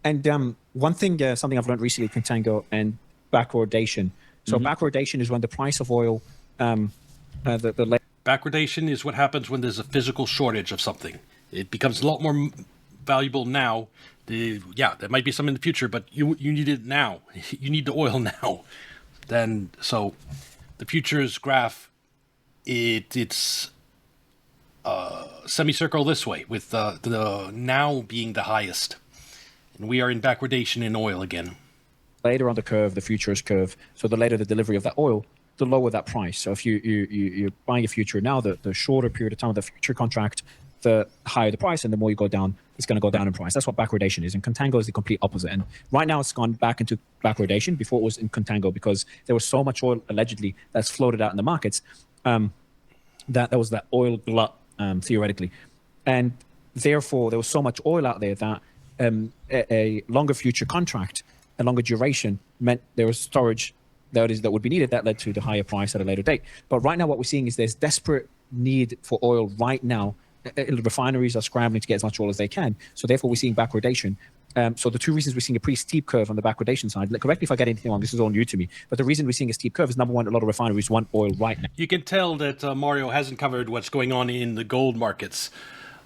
And one thing, something I've learned recently, contango and backwardation. So backwardation is when the price of oil, Backwardation is what happens when there's a physical shortage of something. It becomes a lot more valuable now. There might be some in the future, but you need it now. You need the oil now. So the futures graph, it's semicircle this way, with the now being the highest. And we are in backwardation in oil again. later on the curve, the futures curve, so the later the delivery of that oil, the lower that price. So if you're buying a future now, the shorter period of time of the future contract, the higher the price, and the more you go down, it's going to go down in price. That's what backwardation is. And contango is the complete opposite. And right now it's gone back into backwardation. Before it was in contango because there was so much oil allegedly that's floated out in the markets. that there was that oil glut, theoretically, and therefore there was so much oil out there that a longer future contract, a longer duration, meant there was storage that would be needed. That led to the higher price at a later date. But right now, what we're seeing is there's desperate need for oil right now. Refineries are scrambling to get as much oil as they can. So therefore, we're seeing backwardation. So the two reasons we're seeing a pretty steep curve on the backwardation side, correct me if I get anything wrong, this is all new to me, but the reason we're seeing a steep curve is, number one, a lot of refineries want oil right now. You can tell that Mario hasn't covered what's going on in the gold markets,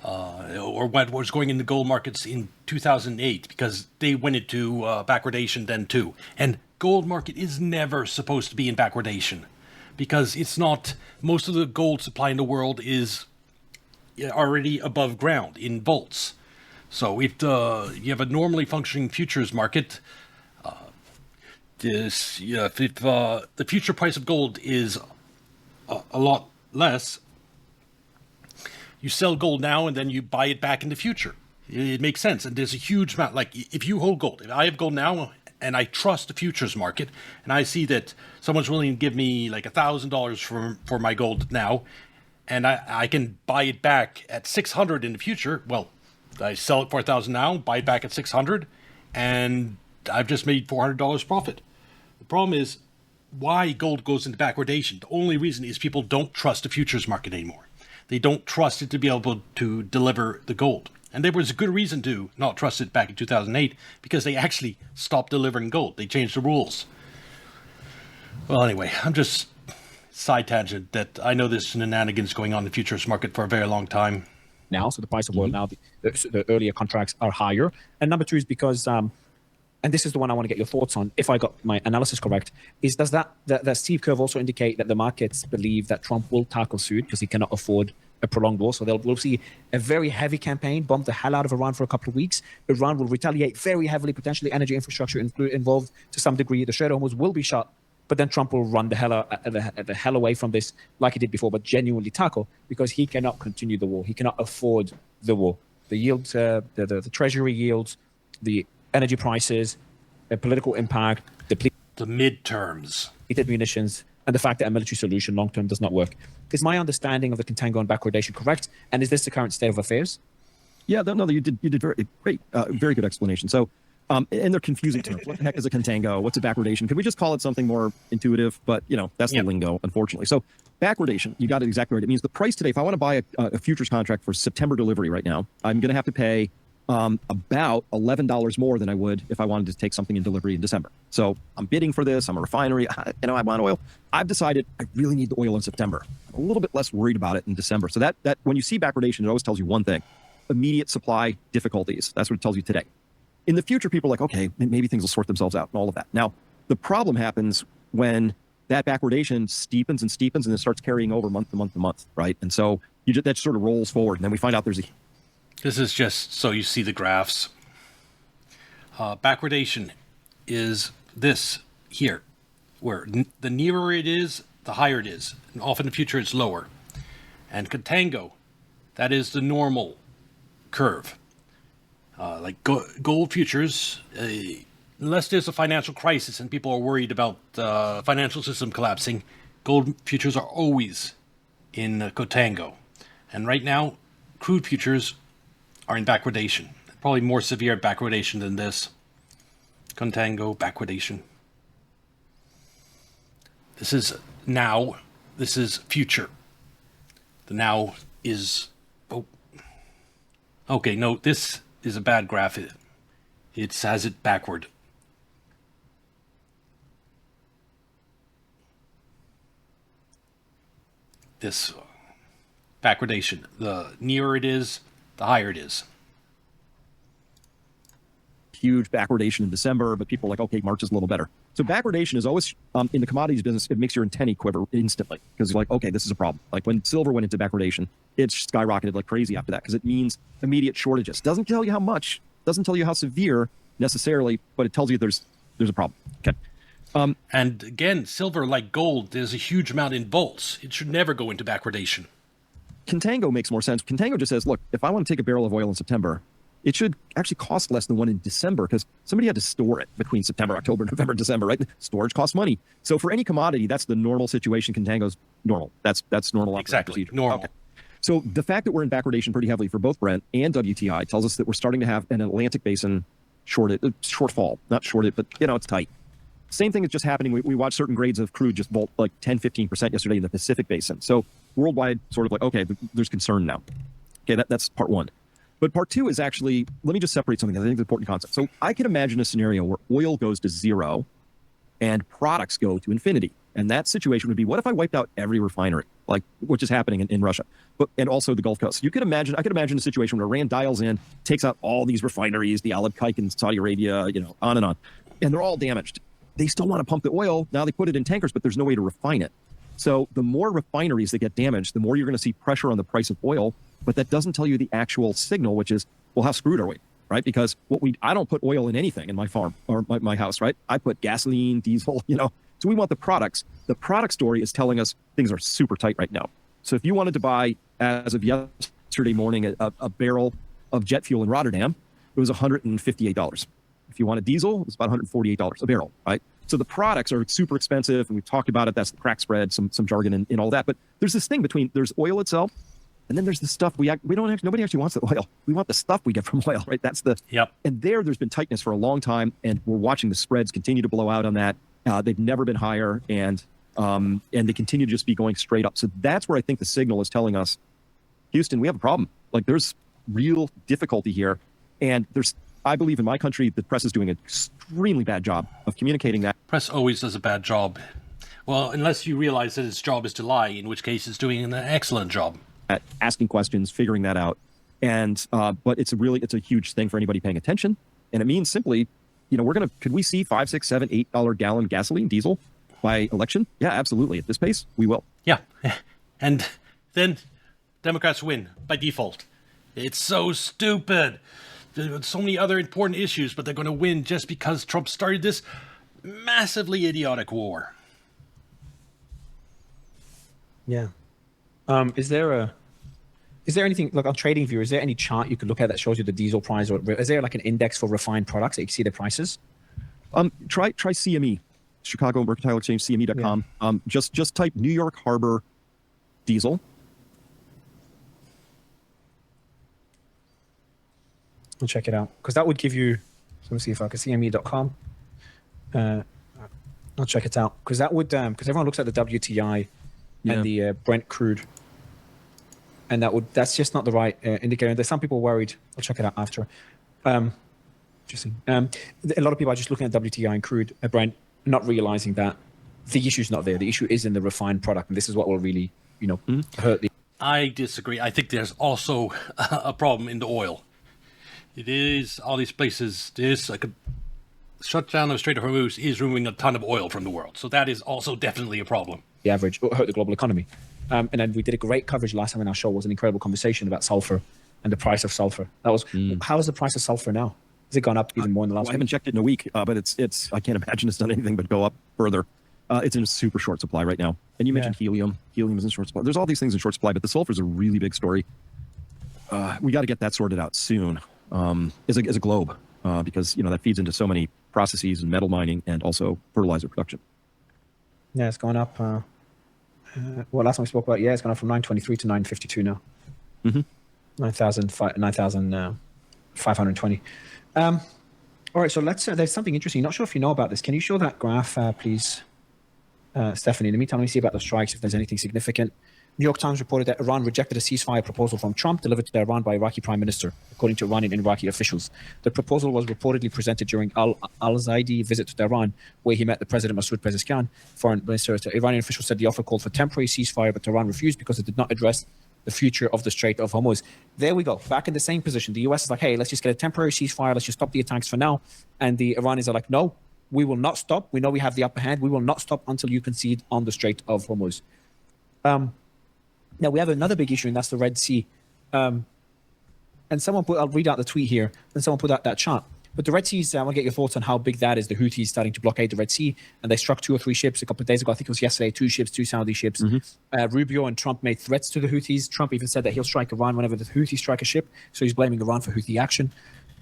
or what was going in the gold markets in 2008, because they went into backwardation then too. And gold market is never supposed to be in backwardation, because it's not. Most of the gold supply in the world is already above ground in vaults. So if you have a normally functioning futures market, if the future price of gold is a lot less, you sell gold now and then you buy it back in the future. It makes sense. And there's a huge amount. Like if you hold gold, if I have gold now and I trust the futures market, and I see that someone's willing to give me like $1,000 for my gold now, and I can buy it back at 600 in the future, well, I sell it for $1,000 now, buy it back at 600, and I've just made $400 profit. The problem is why gold goes into backwardation. The only reason is people don't trust the futures market anymore. They don't trust it to be able to deliver the gold. And there was a good reason to not trust it back in 2008, because they actually stopped delivering gold. They changed the rules. Well, anyway, I'm just side tangent that I know there's shenanigans going on in the futures market for a very long time. Now, so the price of oil now, the earlier contracts are higher. And number two is because, and this is the one I want to get your thoughts on, if I got my analysis correct, is does that steep curve also indicate that the markets believe that Trump will tackle suit because he cannot afford a prolonged war? So we'll see a very heavy campaign, bomb the hell out of Iran for a couple of weeks. Iran will retaliate very heavily, potentially energy infrastructure involved to some degree. The Strait of Hormuz will be shut. But then Trump will run the hell away from this like he did before, but genuinely tackle, because he cannot continue the war. He cannot afford the war. The yields, the treasury yields, the energy prices, the political impact, the midterms, depleted munitions, and the fact that a military solution long-term does not work. Is my understanding of the contango and backwardation correct? And is this the current state of affairs? Yeah, no, you did very great, very good explanation. So, and they're confusing terms. What the heck is a contango? What's a backwardation? Could we just call it something more intuitive? But that's the lingo, unfortunately. So, backwardation, you got it exactly right. It means the price today. If I want to buy a futures contract for September delivery right now, I'm going to have to pay about $11 more than I would if I wanted to take something in delivery in December. So I'm bidding for this. I'm a refinery. I want oil. I've decided I really need the oil in September. I'm a little bit less worried about it in December. So that when you see backwardation, it always tells you one thing: immediate supply difficulties. That's what it tells you today. In the future, people are like, okay, maybe things will sort themselves out and all of that. Now, the problem happens when that backwardation steepens and steepens and it starts carrying over month to month to month, right? And so that sort of rolls forward. And then we find out there's a... This is just so you see the graphs. Backwardation is this here, where the nearer it is, the higher it is. And often in the future, it's lower. And contango, that is the normal curve. Like gold futures, unless there's a financial crisis and people are worried about the financial system collapsing, gold futures are always in contango. And right now, crude futures are in backwardation. Probably more severe backwardation than this. Contango, backwardation. This is now. This is future. The now is... Oh. Okay, no, this is a bad graph. It has it backward. This backwardation. The nearer it is, the higher it is. Huge backwardation in December, but people are like, okay, March is a little better. So backwardation is always, in the commodities business, it makes your antennae quiver instantly, because you're like, okay, this is a problem. Like when silver went into backwardation, it skyrocketed like crazy after that, because it means immediate shortages. Doesn't tell you how much, doesn't tell you how severe necessarily, but it tells you there's a problem. Okay. And again, silver, like gold, there's a huge amount in volts. It should never go into backwardation. Contango makes more sense. Contango just says, look, if I want to take a barrel of oil in September, it should actually cost less than one in December because somebody had to store it between September, October, November, December, right? Storage costs money. So for any commodity, that's the normal situation. Contango's normal. That's normal operating Exactly. procedure. Normal. Okay. So the fact that we're in backwardation pretty heavily for both Brent and WTI tells us that we're starting to have an Atlantic Basin shortfall, not shorted, but it's tight. Same thing is just happening. We watched certain grades of crude just vault like 10, 15% yesterday in the Pacific Basin. So worldwide, sort of like, okay, there's concern now. Okay, that's part one. But part two is actually, let me just separate something. I think it's an important concept. So I can imagine a scenario where oil goes to zero and products go to infinity. And that situation would be, what if I wiped out every refinery, like which is happening in Russia, and also the Gulf Coast? I could imagine a situation where Iran dials in, takes out all these refineries, the Alab Kike in Saudi Arabia, on, and they're all damaged. They still want to pump the oil. Now they put it in tankers, but there's no way to refine it. So the more refineries that get damaged, the more you're going to see pressure on the price of oil. But that doesn't tell you the actual signal, which is, well, how screwed are we, right? Because I don't put oil in anything in my farm or my house, right? I put gasoline, diesel, So we want the products. The product story is telling us things are super tight right now. So if you wanted to buy, as of yesterday morning, a barrel of jet fuel in Rotterdam, it was $158. If you wanted diesel, it's about $148 a barrel, right? So the products are super expensive, and we've talked about it. That's the crack spread, some jargon in all that. But there's this thing between, there's oil itself, and then there's the stuff nobody actually wants the oil. We want the stuff we get from oil, right? Yep. And there's been tightness for a long time, and we're watching the spreads continue to blow out on that. They've never been higher, and they continue to just be going straight up. So that's where I think the signal is telling us, Houston, we have a problem. Like, there's real difficulty here, and I believe in my country, the press is doing an extremely bad job of communicating that. Press always does a bad job. Well, unless you realize that its job is to lie, in which case it's doing an excellent job. At asking questions, figuring that out. And but it's a huge thing for anybody paying attention. And it means simply, could we see $5, $6, $7, $8 gallon gasoline, diesel by election? Yeah, absolutely. At this pace, we will. Yeah. And then Democrats win by default. It's so stupid. There's so many other important issues, but they're going to win just because Trump started this massively idiotic war. Yeah. Is there anything, like on TradingView, is there any chart you could look at that shows you the diesel price, or is there like an index for refined products that you can see the prices? Try CME, Chicago Mercantile Exchange, CME.com. Yeah. Just type New York Harbor diesel. I'll check it out, because that would give you, let me see if I can, CME.com. I'll check it out, because that would, because everyone looks at the WTI and the Brent crude, and that's just not the right indicator. There's some people worried. I'll check it out after. Interesting. A lot of people are just looking at WTI and crude, Brent, not realizing that the issue's not there. The issue is in the refined product, and this is what will really, hurt the. I disagree. I think there's also a problem in the oil. It is all these places. There's like a shutdown of Strait of Hormuz is removing a ton of oil from the world. So that is also definitely a problem. The average, it will hurt the global economy. And then we did a great coverage last time in our show. It was an incredible conversation about sulfur and the price of sulfur. That was how is the price of sulfur now? Has it gone up even more in the last week? I haven't checked it in a week, but it's I can't imagine it's done anything but go up further. It's in a super short supply right now. And you mentioned helium. Helium is in short supply. There's all these things in short supply, but the sulfur is a really big story. We got to get that sorted out soon as a globe, because that feeds into so many processes and metal mining and also fertilizer production. Yeah, it's gone up. Well, last time we spoke about, it's gone up from 923 to 952 now. 9,520. All right, so let's. There's something interesting. Not sure if you know about this. Can you show that graph, please, Stephanie? In the meantime, let me see about the strikes, if there's anything significant. New York Times reported that Iran rejected a ceasefire proposal from Trump delivered to Iran by Iraqi Prime Minister, according to Iranian and Iraqi officials. The proposal was reportedly presented during al-Zaidi visit to Tehran, where he met the President Masoud Pezeshkian, foreign minister. Iranian officials said the offer called for temporary ceasefire, but Tehran refused because it did not address the future of the Strait of Hormuz. There we go, back in the same position. The US is like, hey, let's just get a temporary ceasefire. Let's just stop the attacks for now. And the Iranians are like, no, we will not stop. We know we have the upper hand. We will not stop until you concede on the Strait of Hormuz. Now, we have another big issue, and that's the Red Sea. And someone I'll read out the tweet here, and someone put out that chart. But the Red Seas, I want to get your thoughts on how big that is. The Houthis starting to blockade the Red Sea, and they struck 2 or 3 ships a couple of days ago. I think it was yesterday, 2 ships, 2 Saudi ships. Rubio and Trump made threats to the Houthis. Trump even said that he'll strike Iran whenever the Houthis strike a ship. So he's blaming Iran for Houthi action.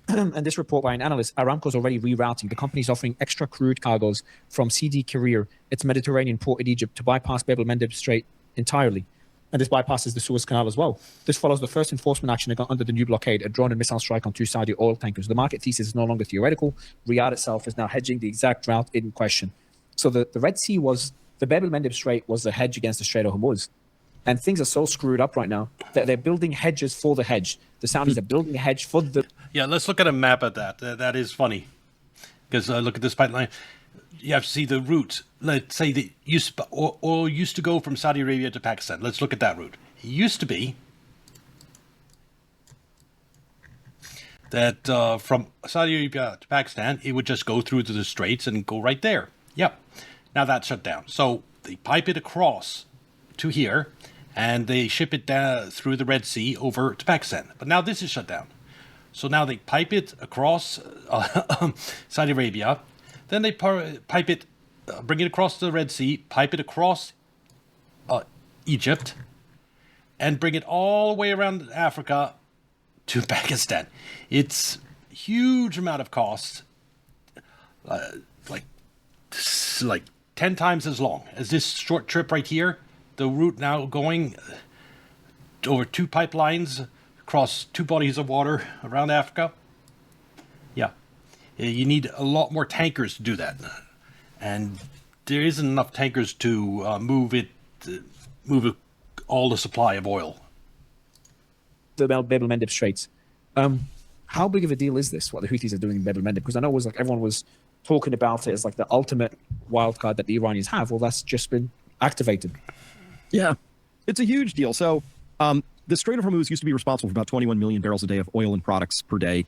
And this report by an analyst, Aramco's already rerouting. The company's offering extra crude cargoes from CD Career, its Mediterranean port in Egypt, to bypass Bab el-Mandeb Strait entirely. And this bypasses the Suez Canal as well. This follows the first enforcement action under the new blockade, a drone and missile strike on 2 Saudi oil tankers. The market thesis is no longer theoretical. Riyadh itself is now hedging the exact route in question. So the Red Sea was, the Bab el-Mandeb Strait was the hedge against the Strait of Hormuz. And things are so screwed up right now that they're building hedges for the hedge. The Saudis are building a hedge for the... Yeah, let's look at a map of that. That is funny. Because look at this pipeline. You have to see the route. Let's say that oil used to go from Saudi Arabia to Pakistan. Let's look at that route. It used to be that from Saudi Arabia to Pakistan, it would just go through to the straits and go right there. Yep. Now that's shut down. So they pipe it across to here, and they ship it down through the Red Sea over to Pakistan. But now this is shut down. So now they pipe it across Saudi Arabia. Then they pipe it, bring it across the Red Sea, pipe it across Egypt, and bring it all the way around Africa to Pakistan. It's a huge amount of cost, like 10 times as long as this short trip right here. The route now going over 2 pipelines across 2 bodies of water around Africa. Yeah. You need a lot more tankers to do that. And there isn't enough tankers to move all the supply of oil. The Bab el-Mandeb Straits. How big of a deal is this, what the Houthis are doing in Bab el-Mandeb? Because I know it was like everyone was talking about it as like the ultimate wildcard that the Iranians have. Well, that's just been activated. Yeah, it's a huge deal. So the Strait of Hormuz used to be responsible for about 21 million barrels a day of oil and products per day,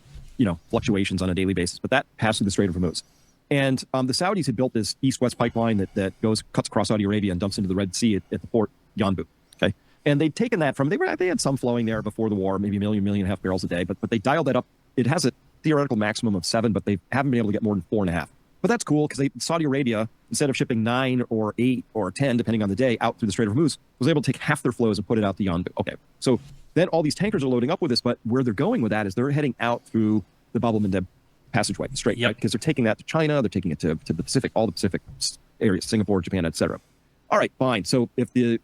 fluctuations on a daily basis. But that passed through the Strait of Hormuz. And the Saudis had built this east-west pipeline that cuts across Saudi Arabia and dumps into the Red Sea at the port Yanbu. Okay, and they'd taken that from they had some flowing there before the war, maybe a million and a half barrels a day, but they dialed that up. It has a theoretical maximum of 7, but they haven't been able to get more than 4.5. But that's cool because Saudi Arabia, instead of shipping 9 or 8 or 10, depending on the day, out through the Strait of Hormuz, was able to take half their flows and put it out to Yanbu. Okay, so then all these tankers are loading up with this, but where they're going with that is they're heading out through the Bab el-Mandeb passageway, the strait, right? Because they're taking that to China, they're taking it to the Pacific, all the Pacific areas, Singapore, Japan, etc. All right, fine. So if the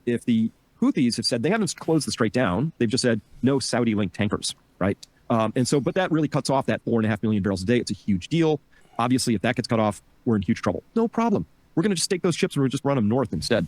Houthis have said they haven't closed the strait down, they've just said no Saudi-linked tankers, right? But that really cuts off that 4.5 million barrels a day. It's a huge deal. Obviously, if that gets cut off, we're in huge trouble. No problem. We're going to just take those ships and we'll just run them north instead.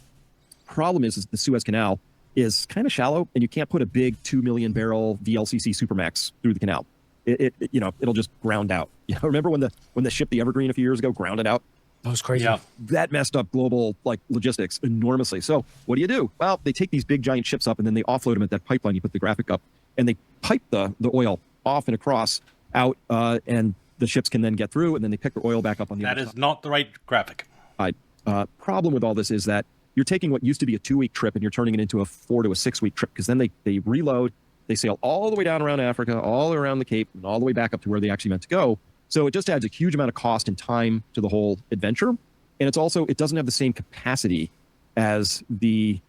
Problem is the Suez Canal is kind of shallow, and you can't put a big 2 million barrel VLCC Supermax through the canal. It'll just ground out. Remember when the ship, the Evergreen, a few years ago, grounded out? That was crazy. Yeah. That messed up global logistics enormously. So what do? Well, they take these big giant ships up and then they offload them at that pipeline. You put the graphic up, and they pipe the oil off and across out, and the ships can then get through, and then they pick the oil back up on the other side. That is not the right graphic. Problem with all this is that you're taking what used to be a 2-week trip and you're turning it into a 4 to a 6-week trip, because then they reload, they sail all the way down around Africa, all around the Cape, and all the way back up to where they actually meant to go. So it just adds a huge amount of cost and time to the whole adventure. And it doesn't have the same capacity as the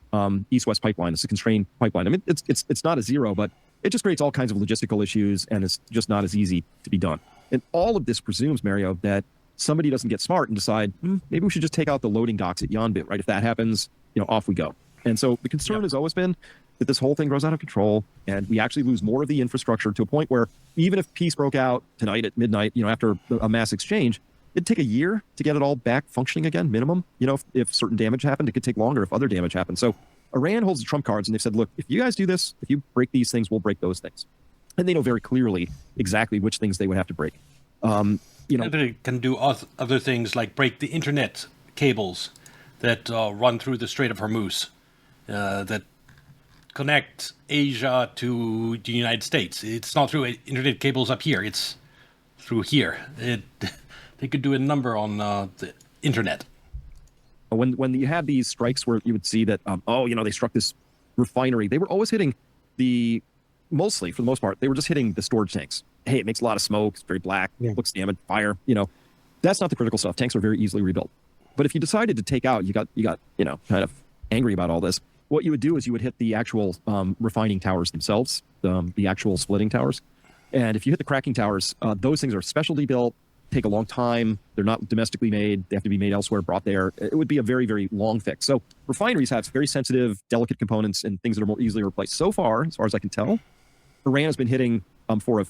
East-West pipeline. It's a constrained pipeline. I mean, it's not a zero, but it just creates all kinds of logistical issues, and it's just not as easy to be done. And all of this presumes, Mario, that somebody doesn't get smart and decide, maybe we should just take out the loading docks at Yanbu, right? If that happens, off we go. And so the concern has always been that this whole thing grows out of control, and we actually lose more of the infrastructure to a point where even if peace broke out tonight at midnight, after a mass exchange, it'd take a year to get it all back functioning again, minimum. If certain damage happened, it could take longer if other damage happened. So Iran holds the trump cards, and they've said, look, if you guys do this, if you break these things, we'll break those things. And they know very clearly exactly which things they would have to break. They can do other things like break the internet cables that run through the Strait of Hormuz, that connect Asia to the United States. It's not through internet cables up here. It's through here. They could do a number on the internet. When you have these strikes where you would see that, they struck this refinery, they were always hitting the mostly, for the most part, they were just hitting the storage tanks. Hey, it makes a lot of smoke. It's very black. Yeah. Looks damaged. Fire. That's not the critical stuff. Tanks are very easily rebuilt. But if you decided to take out, you got kind of angry about all this. What you would do is you would hit the actual refining towers themselves, the actual splitting towers. And if you hit the cracking towers, those things are specialty built, take a long time. They're not domestically made. They have to be made elsewhere, brought there. It would be a very, very long fix. So refineries have very sensitive, delicate components and things that are more easily replaced. So far as I can tell, Iran has been hitting for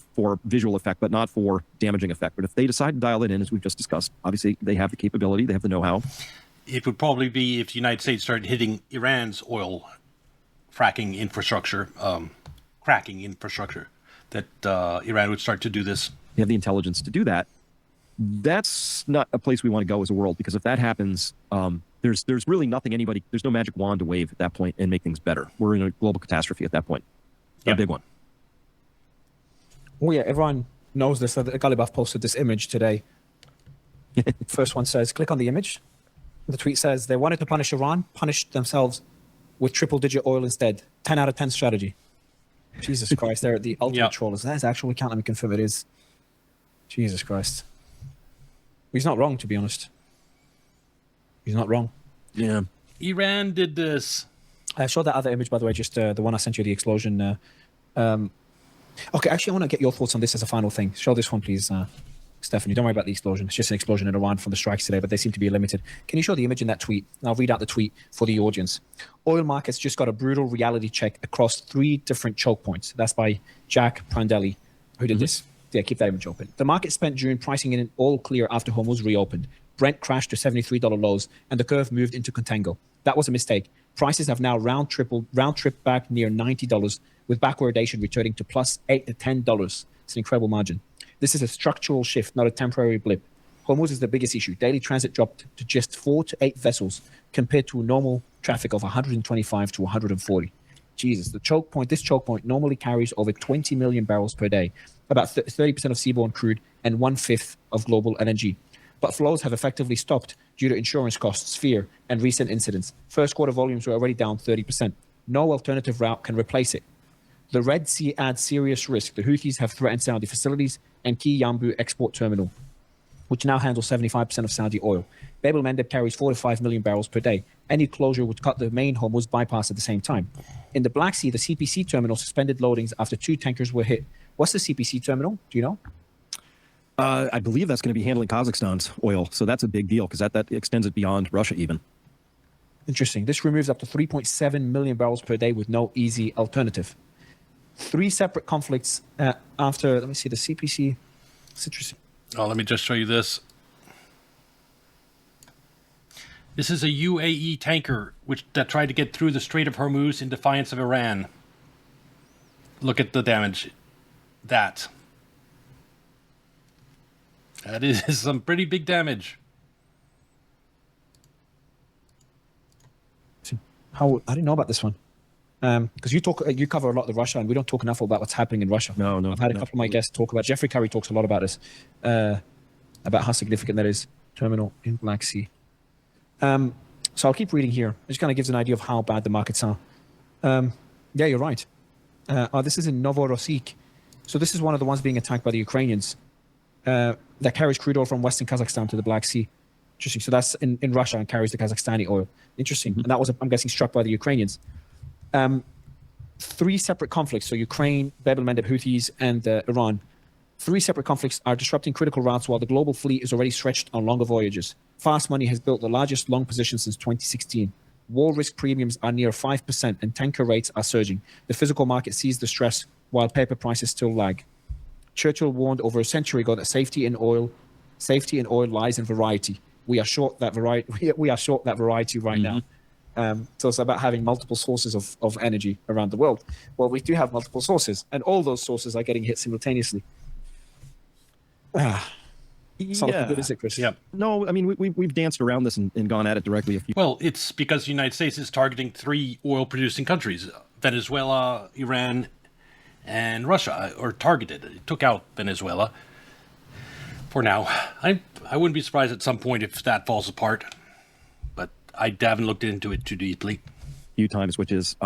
visual effect, but not for damaging effect. But if they decide to dial it in, as we've just discussed, obviously they have the capability, they have the know-how. It would probably be if the United States started hitting Iran's oil fracking infrastructure, cracking infrastructure, that Iran would start to do this. They have the intelligence to do that. That's not a place we want to go as a world, because if that happens, there's really nothing there's no magic wand to wave at that point and make things better. We're in a global catastrophe at that point. A big one. Oh yeah, everyone knows this. Galibaf posted this image today. First one says, click on the image. The tweet says, they wanted to punish Iran, punished themselves with triple-digit oil instead. 10 out of 10 strategy. Jesus Christ, they're the ultimate trollers. That is actual account. Let me confirm it is. Jesus Christ. He's not wrong, to be honest. He's not wrong. Yeah. Iran did this. I showed that other image, by the way, just the one I sent you, the explosion. Okay, actually, I want to get your thoughts on this as a final thing. Show this one, please, Stephanie. Don't worry about the explosion. It's just an explosion in Iran from the strikes today, but they seem to be limited. Can you show the image in that tweet? I'll read out the tweet for the audience. Oil markets just got a brutal reality check across 3 different choke points. That's by Jack Prandelli, who did this. Yeah, keep that image open. The market spent June pricing in all clear after Hormuz reopened. Brent crashed to $73 lows, and the curve moved into contango. That was a mistake. Prices have now round trip back near $90, with backwardation returning to plus $8 to $10. It's an incredible margin. This is a structural shift, not a temporary blip. Hormuz is the biggest issue. Daily transit dropped to just 4 to 8 vessels compared to normal traffic of 125 to 140. Jesus, this choke point normally carries over 20 million barrels per day, about 30% of seaborne crude and 1/5 of global LNG. But flows have effectively stopped due to insurance costs, fear, and recent incidents. First quarter volumes were already down 30%. No alternative route can replace it. The Red Sea adds serious risk. The Houthis have threatened Saudi facilities and key Yanbu export terminal, which now handles 75% of Saudi oil. Bab el-Mandeb carries 4 to 5 million barrels per day. Any closure would cut the main Hormuz bypass at the same time. In the Black Sea, the CPC terminal suspended loadings after 2 tankers were hit. What's the CPC terminal? Do you know? I believe that's going to be handling Kazakhstan's oil. So that's a big deal, because that extends it beyond Russia even. Interesting. This removes up to 3.7 million barrels per day with no easy alternative. 3 separate conflicts after, let me see, the CPC. It's interesting. Oh, let me just show you this. This is a UAE tanker that tried to get through the Strait of Hormuz in defiance of Iran. Look at the damage. That is some pretty big damage. How I didn't know about this one, because you cover a lot of Russia, and we don't talk enough about what's happening in Russia. No. I've had a couple of my guests talk about. Jeffrey Curry talks a lot about this, about how significant that is. Terminal in Black Sea. So I'll keep reading here. It just kind of gives an idea of how bad the markets are. Yeah, you're right. This is in Novorossiysk. So this is one of the ones being attacked by the Ukrainians that carries crude oil from Western Kazakhstan to the Black Sea. Interesting. So that's in Russia and carries the Kazakhstani oil. Interesting. And that was, I'm guessing, struck by the Ukrainians. 3 separate conflicts. So Ukraine, Bab el-Mandeb Houthis, and Iran. 3 separate conflicts are disrupting critical routes while the global fleet is already stretched on longer voyages. Fast Money has built the largest long position since 2016. War risk premiums are near 5% and tanker rates are surging. The physical market sees the stress while paper prices still lag. Churchill warned over a century ago that safety in oil lies in variety. We are short that variety right now. So it's about having multiple sources of energy around the world. Well, we do have multiple sources, and all those sources are getting hit simultaneously. It's not good, is it, Chris? Yep. No, I mean, we've danced around this and gone at it directly a few. Well, it's because the United States is targeting 3 oil-producing countries: Venezuela, Iran, and Russia, or targeted. It took out Venezuela for now. I wouldn't be surprised at some point if that falls apart, but I haven't looked into it too deeply. Few times, which is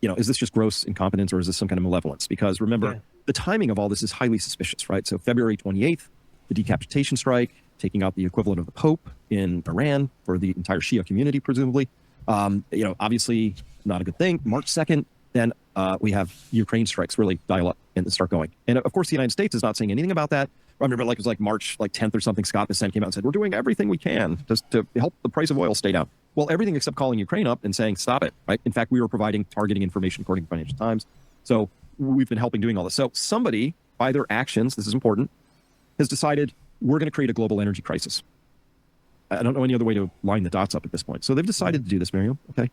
is this just gross incompetence or is this some kind of malevolence? Because remember, the timing of all this is highly suspicious, right? So February 28th, the decapitation strike, taking out the equivalent of the Pope in Iran for the entire Shia community, presumably. Obviously not a good thing. March 2nd, then we have Ukraine strikes really dial up and start going. And of course, the United States is not saying anything about that. I remember it was March 10th or something, Scott Bessent came out and said, we're doing everything we can just to help the price of oil stay down. Well, everything except calling Ukraine up and saying, stop it, right? In fact, we were providing targeting information according to Financial Times. So we've been helping doing all this. So somebody, by their actions, this is important, has decided we're going to create a global energy crisis. I don't know any other way to line the dots up at this point. So they've decided to do this, Miriam. Okay.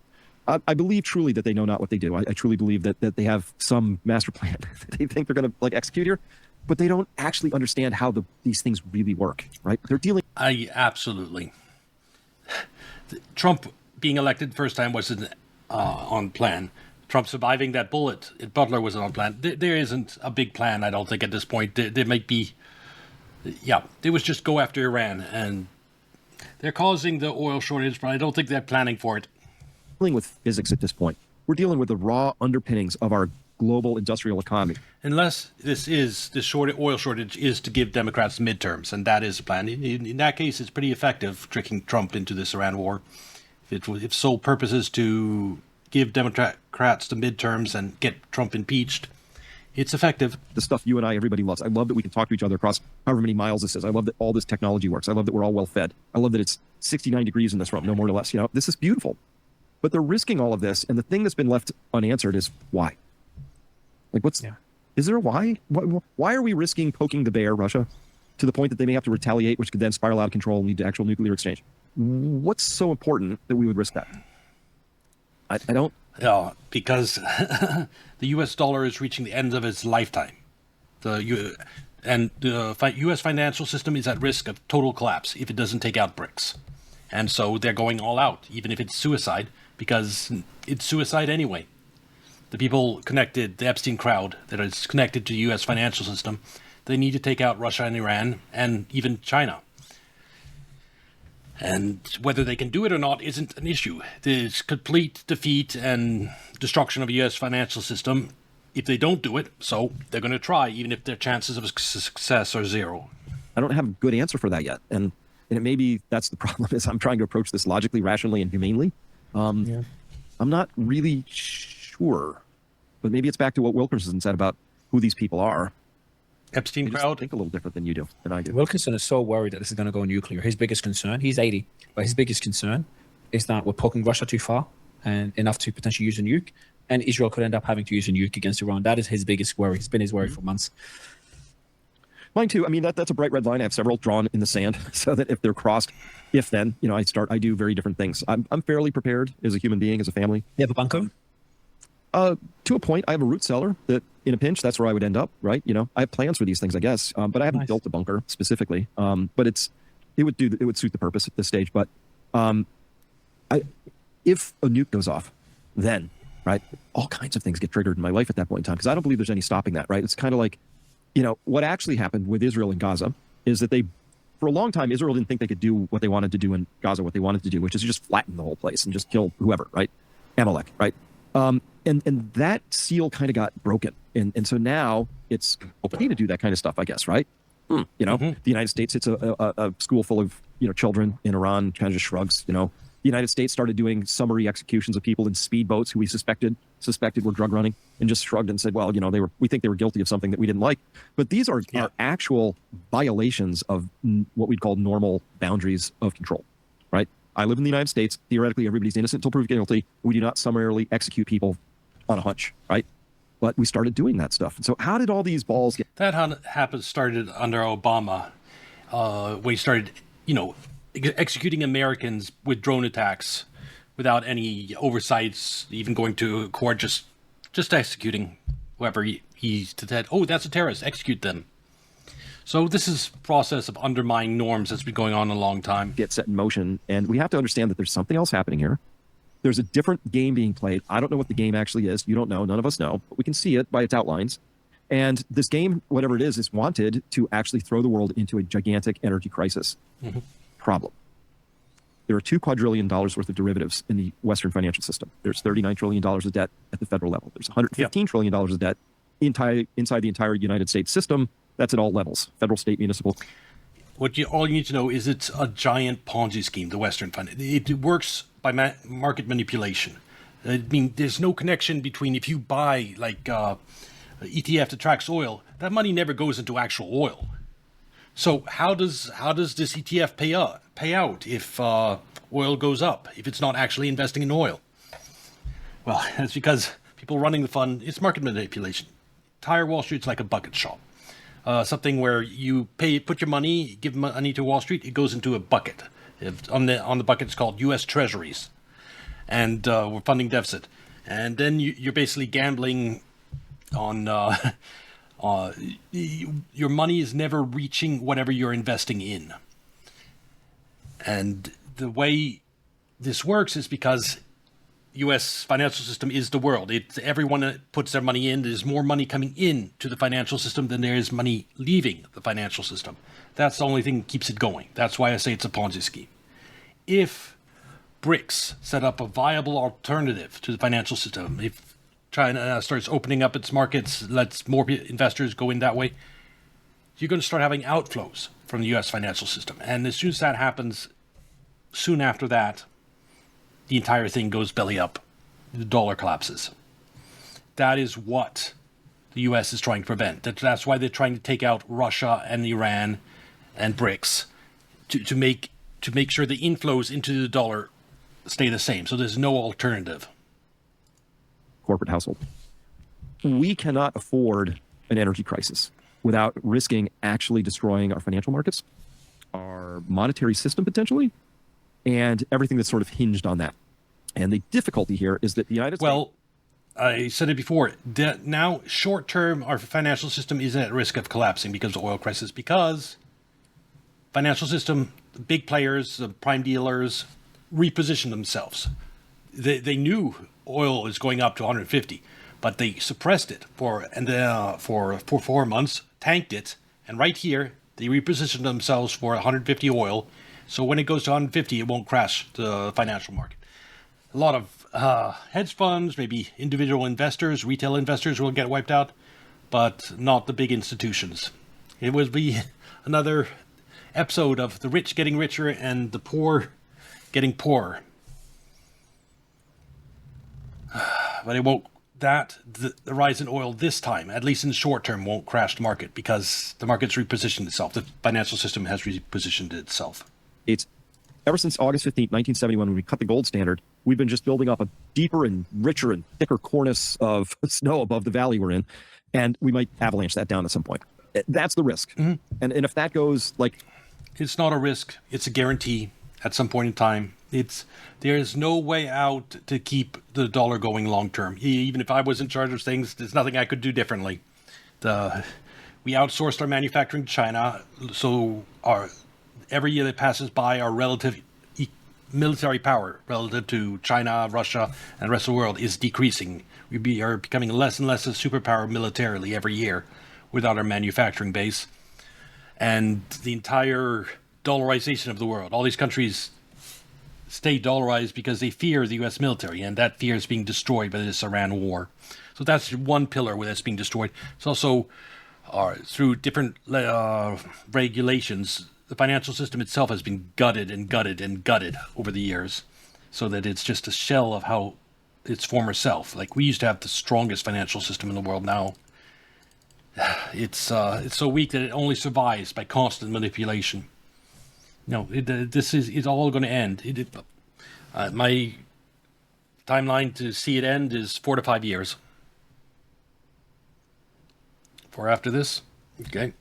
I believe truly that they know not what they do. I truly believe that they have some master plan that they think they're going to execute here, but they don't actually understand how these things really work, right? They're dealing. Absolutely. Trump being elected first time wasn't on plan. Trump surviving that bullet at Butler wasn't on plan. There isn't a big plan, I don't think, at this point. There might be, they was just go after Iran, and they're causing the oil shortage, but I don't think they're planning for it. Dealing with physics at this point. We're dealing with the raw underpinnings of our global industrial economy. Unless oil shortage is to give Democrats midterms, and that is the plan. In that case, it's pretty effective tricking Trump into this Iran war. If sole purpose is to give Democrats the midterms and get Trump impeached, it's effective. The stuff you and everybody loves. I love that we can talk to each other across however many miles this is. I love that all this technology works. I love that we're all well fed. I love that it's 69 degrees in this room, no more or less. This is beautiful. But they're risking all of this, and the thing that's been left unanswered is why? Is there a why? Why are we risking poking the bear, Russia, to the point that they may have to retaliate, which could then spiral out of control and lead to actual nuclear exchange? What's so important that we would risk that? I don't. Yeah, because the U.S. dollar is reaching the end of its lifetime. The U.S. financial system is at risk of total collapse if it doesn't take out BRICS. And so they're going all out, even if it's suicide, because it's suicide anyway. The people connected, the Epstein crowd that is connected to the U.S. financial system, they need to take out Russia and Iran and even China. And whether they can do it or not isn't an issue. There's complete defeat and destruction of the U.S. financial system if they don't do it. So they're going to try, even if their chances of success are zero. I don't have a good answer for that yet. And it may be that's the problem is I'm trying to approach this logically, rationally, and humanely. I'm not really sure, but maybe it's back to what Wilkerson said about who these people are. Epstein crowd? I think a little different than you do, than I do. Wilkinson is so worried that this is going to go nuclear. His biggest concern, he's 80, but his biggest concern is that we're poking Russia too far and enough to potentially use a nuke, and Israel could end up having to use a nuke against Iran. That is his biggest worry. It's been his worry for months. Mine too. I mean, that's a bright red line. I have several drawn in the sand so that if they're crossed, then, I do very different things. I'm fairly prepared as a human being, as a family. You have a bunker? To a point, I have a root cellar that in a pinch, that's where I would end up, right? I have plans for these things, I guess, but I haven't built a bunker specifically. But it would suit the purpose at this stage. But if a nuke goes off, then, right, all kinds of things get triggered in my life at that point in time, because I don't believe there's any stopping that, right? It's kind of like, what actually happened with Israel and Gaza is that for a long time, Israel didn't think they could do what they wanted to do in Gaza, what they wanted to do, which is just flatten the whole place and just kill whoever, right? Amalek, right? And that seal kind of got broken. And so now it's okay to do that kind of stuff, I guess, right? The United States hits a school full of, children in Iran, kind of just shrugs, The United States started doing summary executions of people in speedboats who we suspected were drug running, and just shrugged and said, well, we think they were guilty of something that we didn't like. But these are actual violations of what we'd call normal boundaries of control, right? I live in the United States. Theoretically, everybody's innocent until proved guilty. We do not summarily execute people on a hunch, right? But we started doing that stuff. And so how did all these balls get... That started under Obama, when he started, executing Americans with drone attacks without any oversights, even going to court, just executing whoever he said, oh, that's a terrorist, execute them. So this is a process of undermining norms that's been going on a long time. Get set in motion, and we have to understand that there's something else happening here. There's a different game being played. I don't know what the game actually is. You don't know. None of us know. But we can see it by its outlines. And this game, whatever it is wanted to actually throw the world into a gigantic energy crisis problem. there are $2 quadrillion worth of derivatives in the Western financial system. There's $39 trillion of debt at the federal level. There's $115 trillion of debt inside the entire United States system. That's at all levels, federal, state, municipal. All you need to know is it's a giant Ponzi scheme, the Western Fund. It works by market manipulation. I mean, there's no connection between if you buy like ETF that tracks oil, that money never goes into actual oil. So how does this ETF pay out if oil goes up, if it's not actually investing in oil? Well, that's because people running the fund, it's market manipulation. Entire Wall Street's like a bucket shop. Something where you put your money, give money to Wall Street, it goes into a bucket. On the bucket, it's called U.S. Treasuries, and we're funding deficit. And then you're basically gambling on your money is never reaching whatever you're investing in. And the way this works is because U.S. financial system is the world. It's everyone that puts their money in. There's more money coming in to the financial system than there is money leaving the financial system. That's the only thing that keeps it going. That's why I say it's a Ponzi scheme. If BRICS set up a viable alternative to the financial system, if China starts opening up its markets, lets more investors go in that way, you're going to start having outflows from the U.S. financial system. And as soon as that happens, soon after that, the entire thing goes belly up. The dollar collapses. That is what the U.S. is trying to prevent. That's why they're trying to take out Russia and Iran and BRICS to make sure the inflows into the dollar stay the same. So there's no alternative. Corporate household. We cannot afford an energy crisis without risking actually destroying our financial markets, our monetary system potentially, and everything that's sort of hinged on that. And the difficulty here is that the United States... Well, I said it before. Now, short term, our financial system is at risk of collapsing because of the oil crisis, because financial system, the big players, the prime dealers, reposition themselves. They knew oil is going up to 150, but they suppressed it for 4 months, tanked it, and right here, they repositioned themselves for 150 oil. So when it goes to 150, it won't crash the financial market. A lot of hedge funds, maybe individual investors, retail investors will get wiped out, but not the big institutions. It would be another episode of the rich getting richer and the poor getting poorer. But it won't. The rise in oil this time, at least in the short term, won't crash the market because the market's repositioned itself. The financial system has repositioned itself. It's ever since August 15th, 1971, when we cut the gold standard, we've been just building up a deeper and richer and thicker cornice of snow above the valley we're in, and we might avalanche that down at some point. That's the risk. Mm-hmm. And if that goes like... It's not a risk. It's a guarantee at some point in time. There is no way out to keep the dollar going long term. Even if I was in charge of things, there's nothing I could do differently. We outsourced our manufacturing to China, so every year that passes by, our relative military power relative to China, Russia, and the rest of the world is decreasing. We are becoming less and less a superpower militarily every year without our manufacturing base. And the entire dollarization of the world, all these countries stay dollarized because they fear the U.S. military, and that fear is being destroyed by this Iran war. So that's one pillar where that's being destroyed. It's also through different regulations, the financial system itself has been gutted and gutted and gutted over the years, so that it's just a shell of how its former self. Like, we used to have the strongest financial system in the world. Now it's so weak that it only survives by constant manipulation. No, it's all going to end. My timeline to see it end is 4 to 5 years. For after this, okay.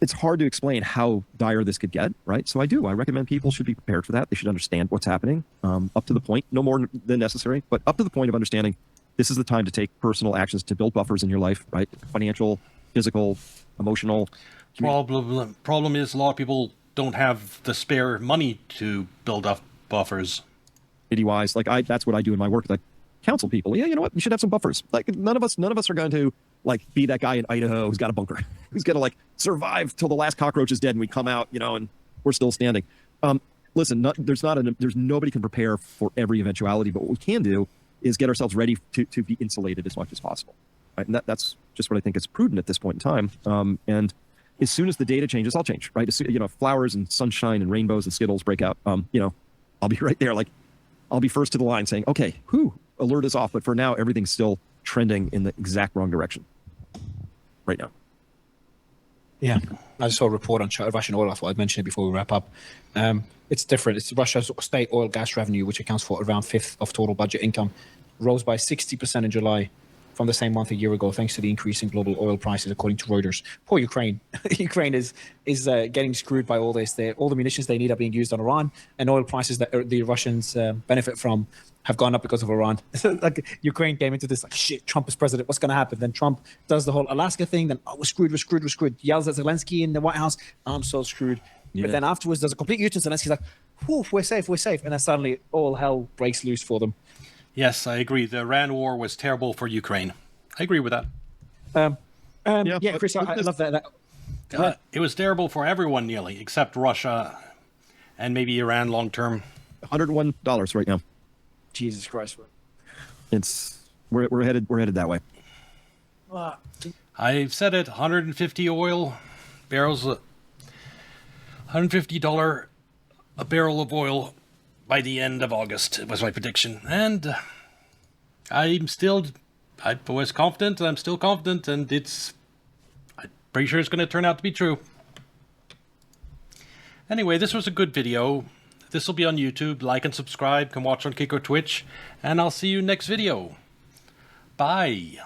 It's hard to explain how dire this could get, right? So I recommend people should be prepared for that. They should understand what's happening, up to the point, no more than necessary, but up to the point of understanding this is the time to take personal actions to build buffers in your life, right? Financial, physical, emotional. Problem is a lot of people don't have the spare money to build up buffers. Wise, like that's what I do in my work. Like, counsel people. Yeah, you know what? You should have some buffers. Like, none of us are going to like be that guy in Idaho who's got a bunker, who's gonna like survive till the last cockroach is dead and we come out, and we're still standing. Listen, there's nobody can prepare for every eventuality, but what we can do is get ourselves ready to be insulated as much as possible. Right? And that's just what I think is prudent at this point in time. And as soon as the data changes, I'll change, right? As soon, flowers and sunshine and rainbows and Skittles break out, I'll be right there. Like, I'll be first to the line saying, okay, alert is off. But for now, everything's still trending in the exact wrong direction right now. Yeah, I just saw a report on Russian oil. I thought I'd mention it before we wrap up. It's different. It's Russia's state oil gas revenue, which accounts for around 1/5 of total budget income, rose by 60% in July from the same month a year ago, thanks to the increase in global oil prices, according to Reuters. Poor Ukraine. Ukraine is getting screwed by all this. All the munitions they need are being used on Iran, and oil prices that the Russians benefit from have gone up because of Iran. Like, Ukraine came into this like, shit, Trump is president, what's going to happen? Then Trump does the whole Alaska thing, then we're screwed, yells at Zelensky in the White House, I'm so screwed. Yeah. But then afterwards, there's a complete U-turn. Zelensky's like, whew, we're safe. And then suddenly all hell breaks loose for them. Yes, I agree. The Iran war was terrible for Ukraine. I agree with that. Yeah, Chris, I love that. It was terrible for everyone nearly, except Russia and maybe Iran long term. $101 right now. Jesus Christ. We're headed that way. I've said it, 150 oil barrels, $150 a barrel of oil by the end of August was my prediction. And I was confident, I'm still confident, and I'm pretty sure it's going to turn out to be true. Anyway, this was a good video. This will be on YouTube. Like and subscribe. Come watch on Kick or Twitch. And I'll see you next video. Bye.